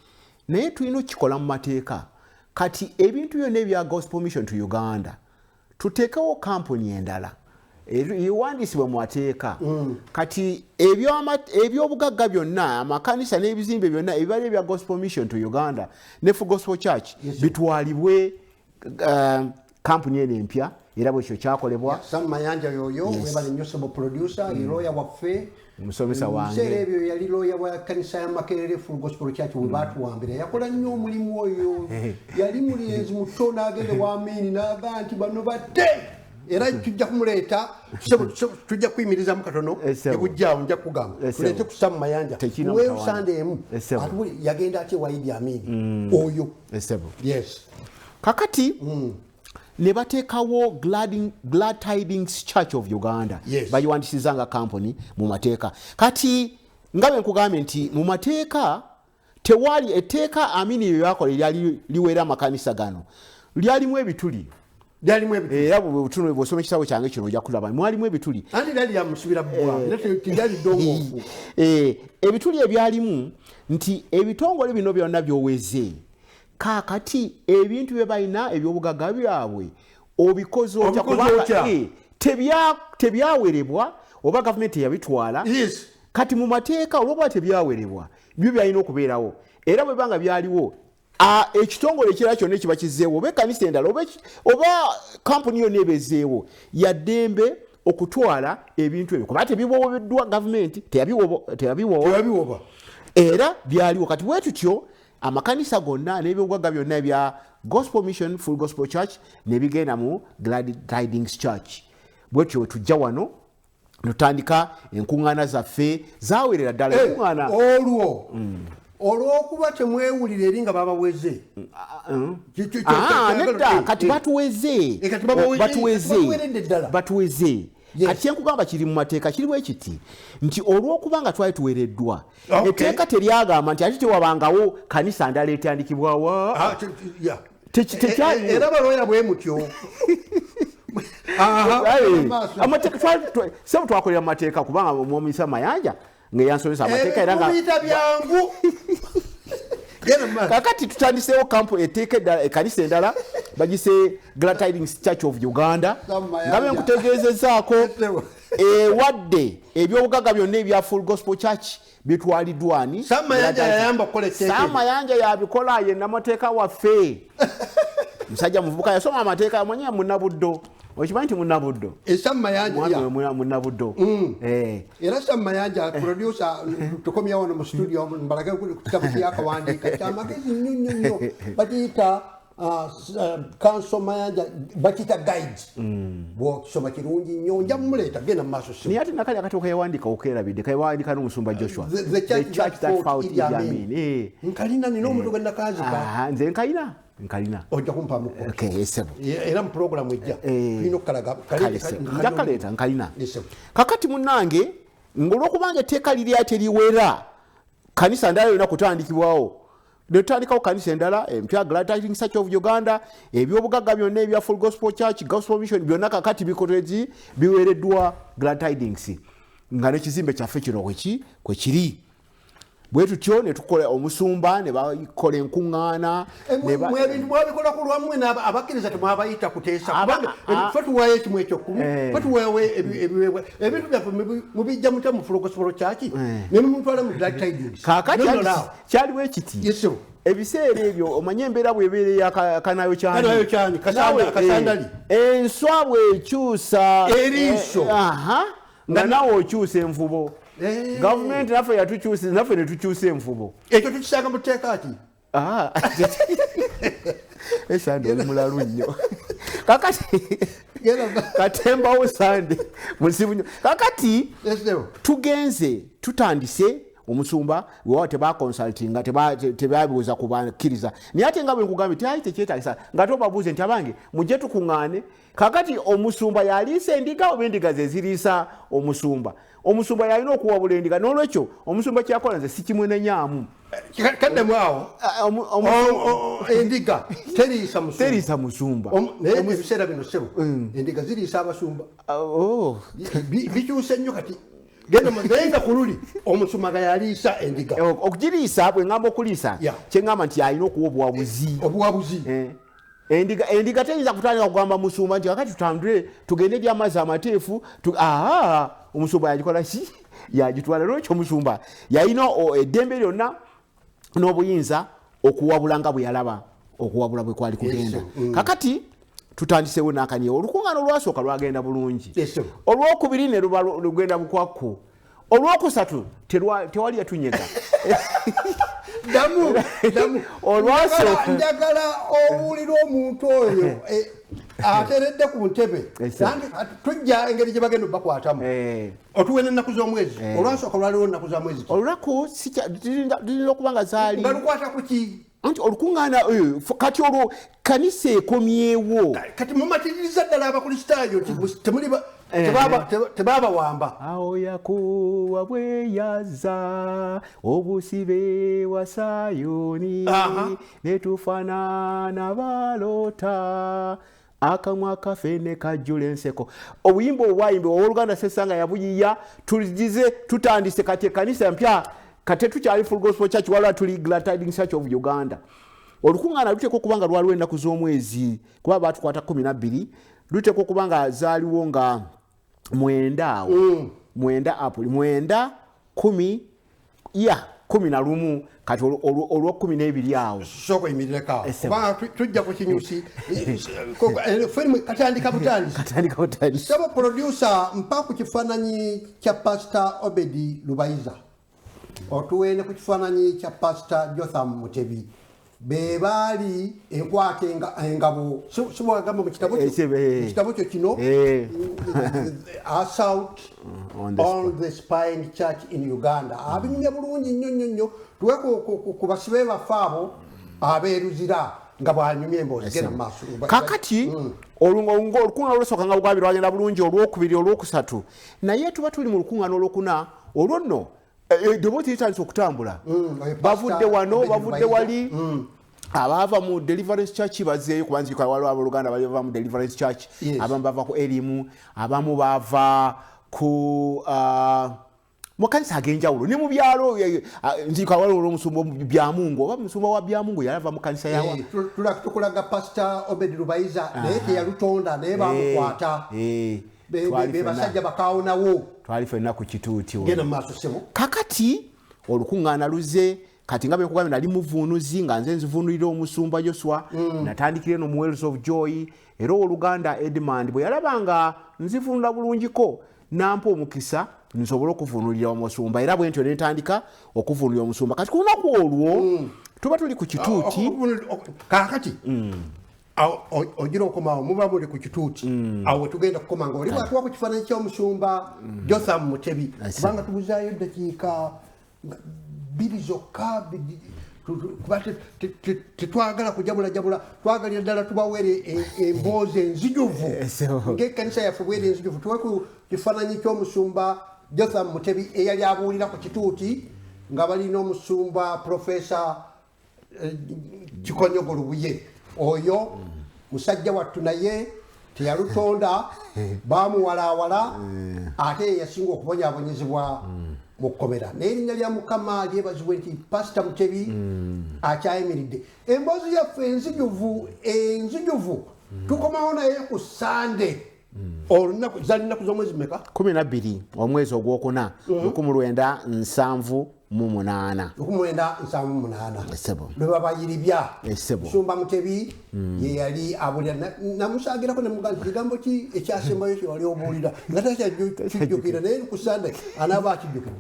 naye tulina okikola mu mateeka kati ebintu byonna ebya Gospel Mission to Uganda tuteekawo kampuni endala ewandiisibwe mu mateeka kati ebyobugagga byonna amakanisa n'ebizimbe byonna ebibali ebya Gospel Mission to Uganda ne Full Gospel Church bitwalibwe kampuni eno empya era bwekyo kyakolebwa Sam Mayanja yoyo webale nnyo sebo producer lawyer waffe omusomesa wange ebyo yali lawyer wa kanisa ya Makerere Full Gospel Church we batuwambira yakola nnyo omulimu oyo yali mulenzi muto n'agende wa AMIN n'agamba nti bano badde era tujja kumuleeta tujja kuyimiriza mu katono ebujjaawo nja kugamba tuleete ku Sam Mayanja weeyo sande emu ate yagenda atya wa Idi Amin oyo yes kakati ne bateekawo Glad Tidings Church of Uganda bayiwandisizanga company mu mateeka kati nga bwe nkugambye nti mu mateeka tewali etteeka Amin lye yakola lyali liwera amakanisa gano lyalimu ebituli era bwe bw'osoma ekitabo kyange kino ojja kulaba mwalimu ebituli ebituli ebyalimu nti ebitongole bino byonna byoweze kakati ebintu bye balina ebyobugagga byabwe obikoze otya kubanga tebyawerebwa oba gavumenti yabitwala kati mu mateeka olwokuba tebyawerebwa byo byalina okubeerawo era bwe banga byaliwo ekitongole ekirala kyonna ekiba kizzeewo oba ekkanisa endala oba kampuni yonna ebezeewo yaddembe okutwala ebintu ebyo kuba tebiwobeddwa gavumenti teyabiwoba era byaliwo kati bwe tutyo amakanisa gonna n'ebyobugagga byonna ebya Gospel Mission Full Gospel Church nebigenda mu Glad Tidings Church bwe tutyo tujja wano tutandika enkuŋŋaana zaffe zawerera ddala enkuŋŋaana olwokuba temwewulira eri nga babaweze nedda kati batuweze kati kyenkugamba kiri mu mateeka kirimu ekiti nti olwokuba nga twali tuwereddwa etteeka teryagamba nti ate tewabangawo kanisa ndala etandikibwawa era balwera bwe mutyo sebo twakolera mu mateeka kubanga omwomisa Mayanja ngeyansomesa amateeka era nga byangu kakati tutandiseewo kampu etteeka ekanisa endala bagise Glad Tidings Church of Uganda nga bwe nkutegeezezaako wadde ebyobugagga byonna ebya Full Gospel Church bitwaliddwani Sam Mayanja yabikola ye namateeka waffe musajja muvubuka yasoma amateeka yamwenye munabuddo okimanyi nti munabuddo Sam Mayanja munabuddo era Sam Mayanja producer tukomya wano mu studio mbalage kitabu kyakawandiika kyamagezi nnyo bakiyita Council Mayanja bakiyita guides bw'okusoma kirungi nnyo nja mumuleeta genda mu maaso naye ate nakali akati okayawandika okerabidde kayawandika n'omusumba Joshua the church that fought Idi Amin nkalina nina omuntu gwe nakaazika nze nkalina ojja kumpa mukulu esebo era mu program ejja tulina okukalaga njakaleeta nkalina kakati munnange ng'olwokubanga etteeka liri ate liwera kanisa ndala yonna kutandikibwawo netutandikawo kanisa endala empya Glad Tidings Church of Uganda ebyobugagga byonna ebya Full Gospel Church Gospel Mission byonna kakati bikoleji biwereddwa Glad Tidings nga n'ekizimbe kyaffe kino kwe kiri bwe tutyo ne tukola omusumba ne bakola enkuŋŋaana ebintu mwabikola ku lwammwe abakkiriza temwabayita kuteesa kubanga fe tuwaayo ekimu ekyokumi fe tuwaayo ebintu byaffe mubijja mutya mu Full Gospel Church ne mumutwala mu Glad Tidings kaakati kyaliwo ekiti ebiseera ebyo omanye embeera bw'ebeera eyakanayo kyani kasandali enswa bw'ekyusa eriiso nga nawe okyusa envubo gavumenti naffe yatukyusa naffe ne tukyusa envubo ekyo tukisanga mu tteeka ki esande oli mulalu nnyo kakati katembawo sande musibu nnyo kakati tugenze tutandise omusumba wewa tebakonsultinga tebabuuza kubakkiriza naye ate nga bwe nkugambye teyali tekyetagisa nga tobabuuze nti abange mujje tukuŋŋaane kakati omusumba yaliisa endiga oba endiga ze ziriisa omusumba yalina okuwabula endiga n'olwekyo omusumba kyakola nze sikimwenenyaamu kaddemu awo endiga teriisa musumba ebiseera bino sebo endiga ziriisa abasumba bikyuse nnyo kati genda kululi omusumba ga yaliisa endiga okugiriisa bwe ngamba okuliisa kyeŋŋamba nti alina okuwa obuwabuzi endiga teyinza kutandika kugamba musumba nti kakati tutandule tugende eri amazzi amateefu omusumba yagikola ki yagitwala lwekyo omusumba yalina eddembe lyonna n'obuyinza okuwabula nga bwe yalaba okuwabula bwe kwali kugenda kakati tutandisewo nakaniye olukuŋŋaana olwasooka lwagenda bulungi olwokubiri ne lugenda bukwakku olwokusatu tewali yatunyega damu olwasooka njagala owulira omuntu oyo ateredde ku ntebe tujja engeri gye bagenda bakwatamu otuwe n'ennaku z'omwezi olwasooka lwaliwo ennaku za mwezi olunaku lirina okuba nga zaali nga lukwata ku ki anti olukuŋŋaana kati olwo kanisa ekomyewo kati mumatiririza ddala abakristaayo tebabawamba awo yakowa bwe yaza obusibe wa sayoni ne tufaanana baloota akamwa kaffe ne kajjula enseko obuyimba obwayimba owooluganda sesanga yabuyiya tuligize tutandise kati ekanisa mpya kati tukyali Full Gospel Church waliwo tuli Glad Tidings Church of Uganda olukuŋŋaana luteekwa okuba nga lwaliwo ennaku z'omwezi kuba baatukwata 12 luteekwa okuba nga zaaliwo nga 9 awo 9 April 9 11 kati olwo 12 awo sooka yimirireko kubanga tujja ku kinyusi katandika butandisi saba producer mpa ku kifaananyi kya Pastor Obedi Lubayiza otuweene ku kifaananyi kya Pastor Jotham Mutebi be baali enkwata engabo sibwagamba mu kitabo kyo kino assault on the spine church in Uganda abinyumya bulungi nnyo tuwe ku basibe baffe abo abeeruzira nga bwanyumya emboozi genda maaso kakati olukuŋŋaana olwosooka nga bugabire wagenda bulungi olwokubiri olwokusatu naye tuba tuli mu lukuŋŋaana olwokuna olwo nno eddoboozi litandise okutambula bavudde wano bavudde wali abava mu Deliverance Church bazeeyo kubanzika waliwo abooluganda bava mu Deliverance Church abamu bava ku Elimu abamu bava ku mukanisa ag'enjawulo ne mu byalo nzika waliwo olw'omusumba Byamungu oba musumba wa Byamungu yalava mu kanisa yawa tukulaga Pastor Obedi Lubayiza naye teyalutonda naye bamukwata be basajja bakaawonawo twali ffenna ku kituuti genda mu maaso ssebo kakati olukuŋŋaana luze kati nga bwekugambye nali muvuunuzi nga nze nzivuunulira omusumba Joshua natandikira eno mu Wells of Joy era oluganda Edmund bwe yalaba nga nzivuunula bulungiko nampa omukisa nsobole okuvuunulira omusumba era bwe ntyo ne ntandika okuvuunulira omusumba kati ku lunaku olwo tuba tuli ku kituuti kakati ogira okomawo muba muli ku kituuti awo tugenda kukoma nga oli bwatuwa ku kifaananyi ky'omusumba Jotham Mutebi kubanga tubuzaayo eddakiika 2 zokka kuba tetwagala kujabula twagalira ddala tubaweere emboozi enzijuvu ng'ekkanisa yaffe bwere enzijuvu tuwe ku kifaananyi ky'omusumba Jotham Mutebi eyali abuulira ku kituuti nga balina omusumba Profesa Kikonyogo LUBUYE oyo musajja wattu naye teyalutonda bamuwalaawala ate yasinga okubonyaabonyezebwa mu kkomera n'erinnya lya Mukama lyebazibwe nti Pastor Mutebi akyayimiridde emboozi yaffe enzijuvu tukomawo naye ku Sande olunaku zalinaku z'omwezi meka 12 omwezi ogwokuna 1978 lwe babayiribya musumba Mutebi ye yali abulira namusaagirako nemugamba nti kigambo ki ekyasembayo kye wali obuulira nga takyakijjukira naye ku Sande anaaba akijjukira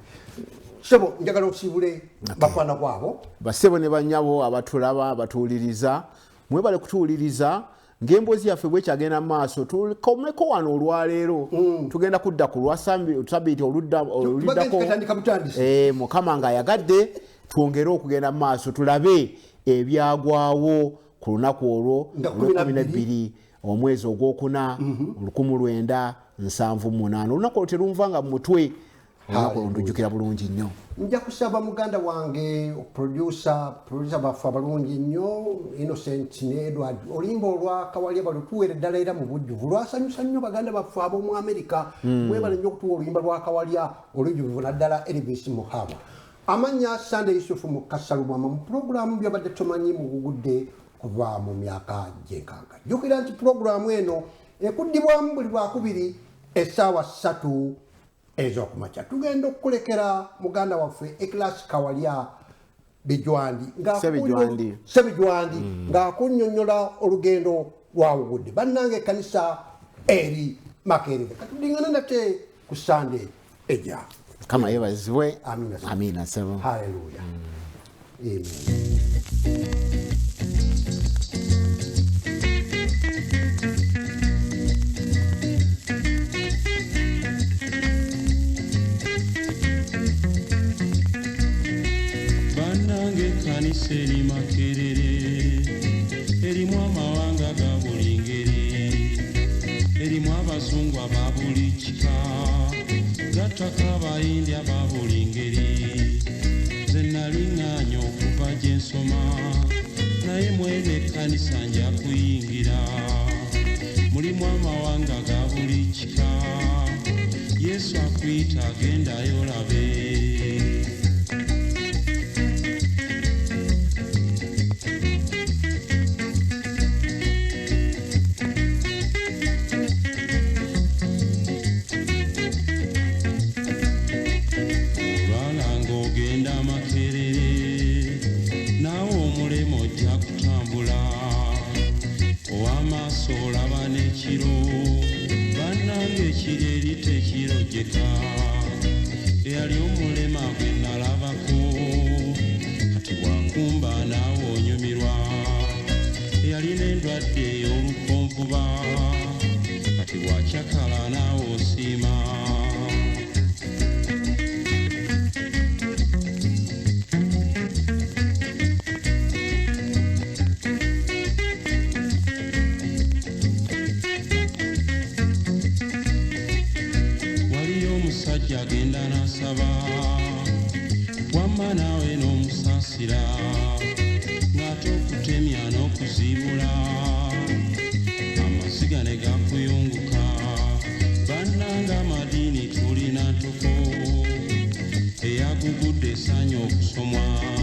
sebo njagala okusiibule bafaana kwabo basebo ne bannyabo abatulaba batuwuliriza mwebale kutuwuliriza ng'emboozi yaffe bwekyagenda mu maaso tukomeko wano olwaleero tugenda kudda ku lwasabiiti oluddako Mukama ng'ayagadde twongere okugenda mu maaso tulabe ebyagwawo ku lunaku olwo olw'12 omwezi ogwokuna 1978 olunaku olwo terunvanga mu mutwe olunaku olwo ndujjukira bulungi nnyo nja kusaba muganda wange producer baffe abalungi nnyo Innocent ne Edward olimba olwakawalya balutuweera eddala era mu bujjuvu lwasanyusa nnyo baganda baffe ab'omu America mwebale nnyo okutuwa oluyimba lwakawalya olujjuvu naddala Elvis Muhaba amanya Sunday Yusufu mu Kasalumama mu pulogulaamu Byobadde Tomanyi mu Gugudde kuva mu myaka gy'enkaaga jjukira nti pulogulaamu eno ekuddibwamu buli lwakubiri essaawa 3 ezokumakya tugenda okukulekera muganda waffe Eklas Kawalya Sebijwandi ng'akunnyonnyola olugendo lwa Gugudde bannange ekkanisa eri Makerere katudingana nate ku Sande ejja kama yebazibwe amina sebo haleluya amen. ekkanisa eri Makerere erimu amawanga ga buli ngeri erimu abazungu aba buli kika gattako abayindi aba buli ngeri ze naliŋŋaanya okuva gye nsoma naye mwene ekkanisa nja kuyingira mulimu amawanga ga buli kika Yesu akuyita agendayo olabe olaba n'ekiro bannange ekiro eri tekirojjeka eyali omulema gwe nalabako kati bwakumba naawe onyumirwa eyalina endwadde ey'olukonvuba kati bwakyakala naawe osiima agenda nasaba wamma naawe n'omusaasira ng'ate okutemya n'okuzibula amaziga ne gakuyunguka bannanga amadiini tulina ntoko eyagugudde esaanya okusomwa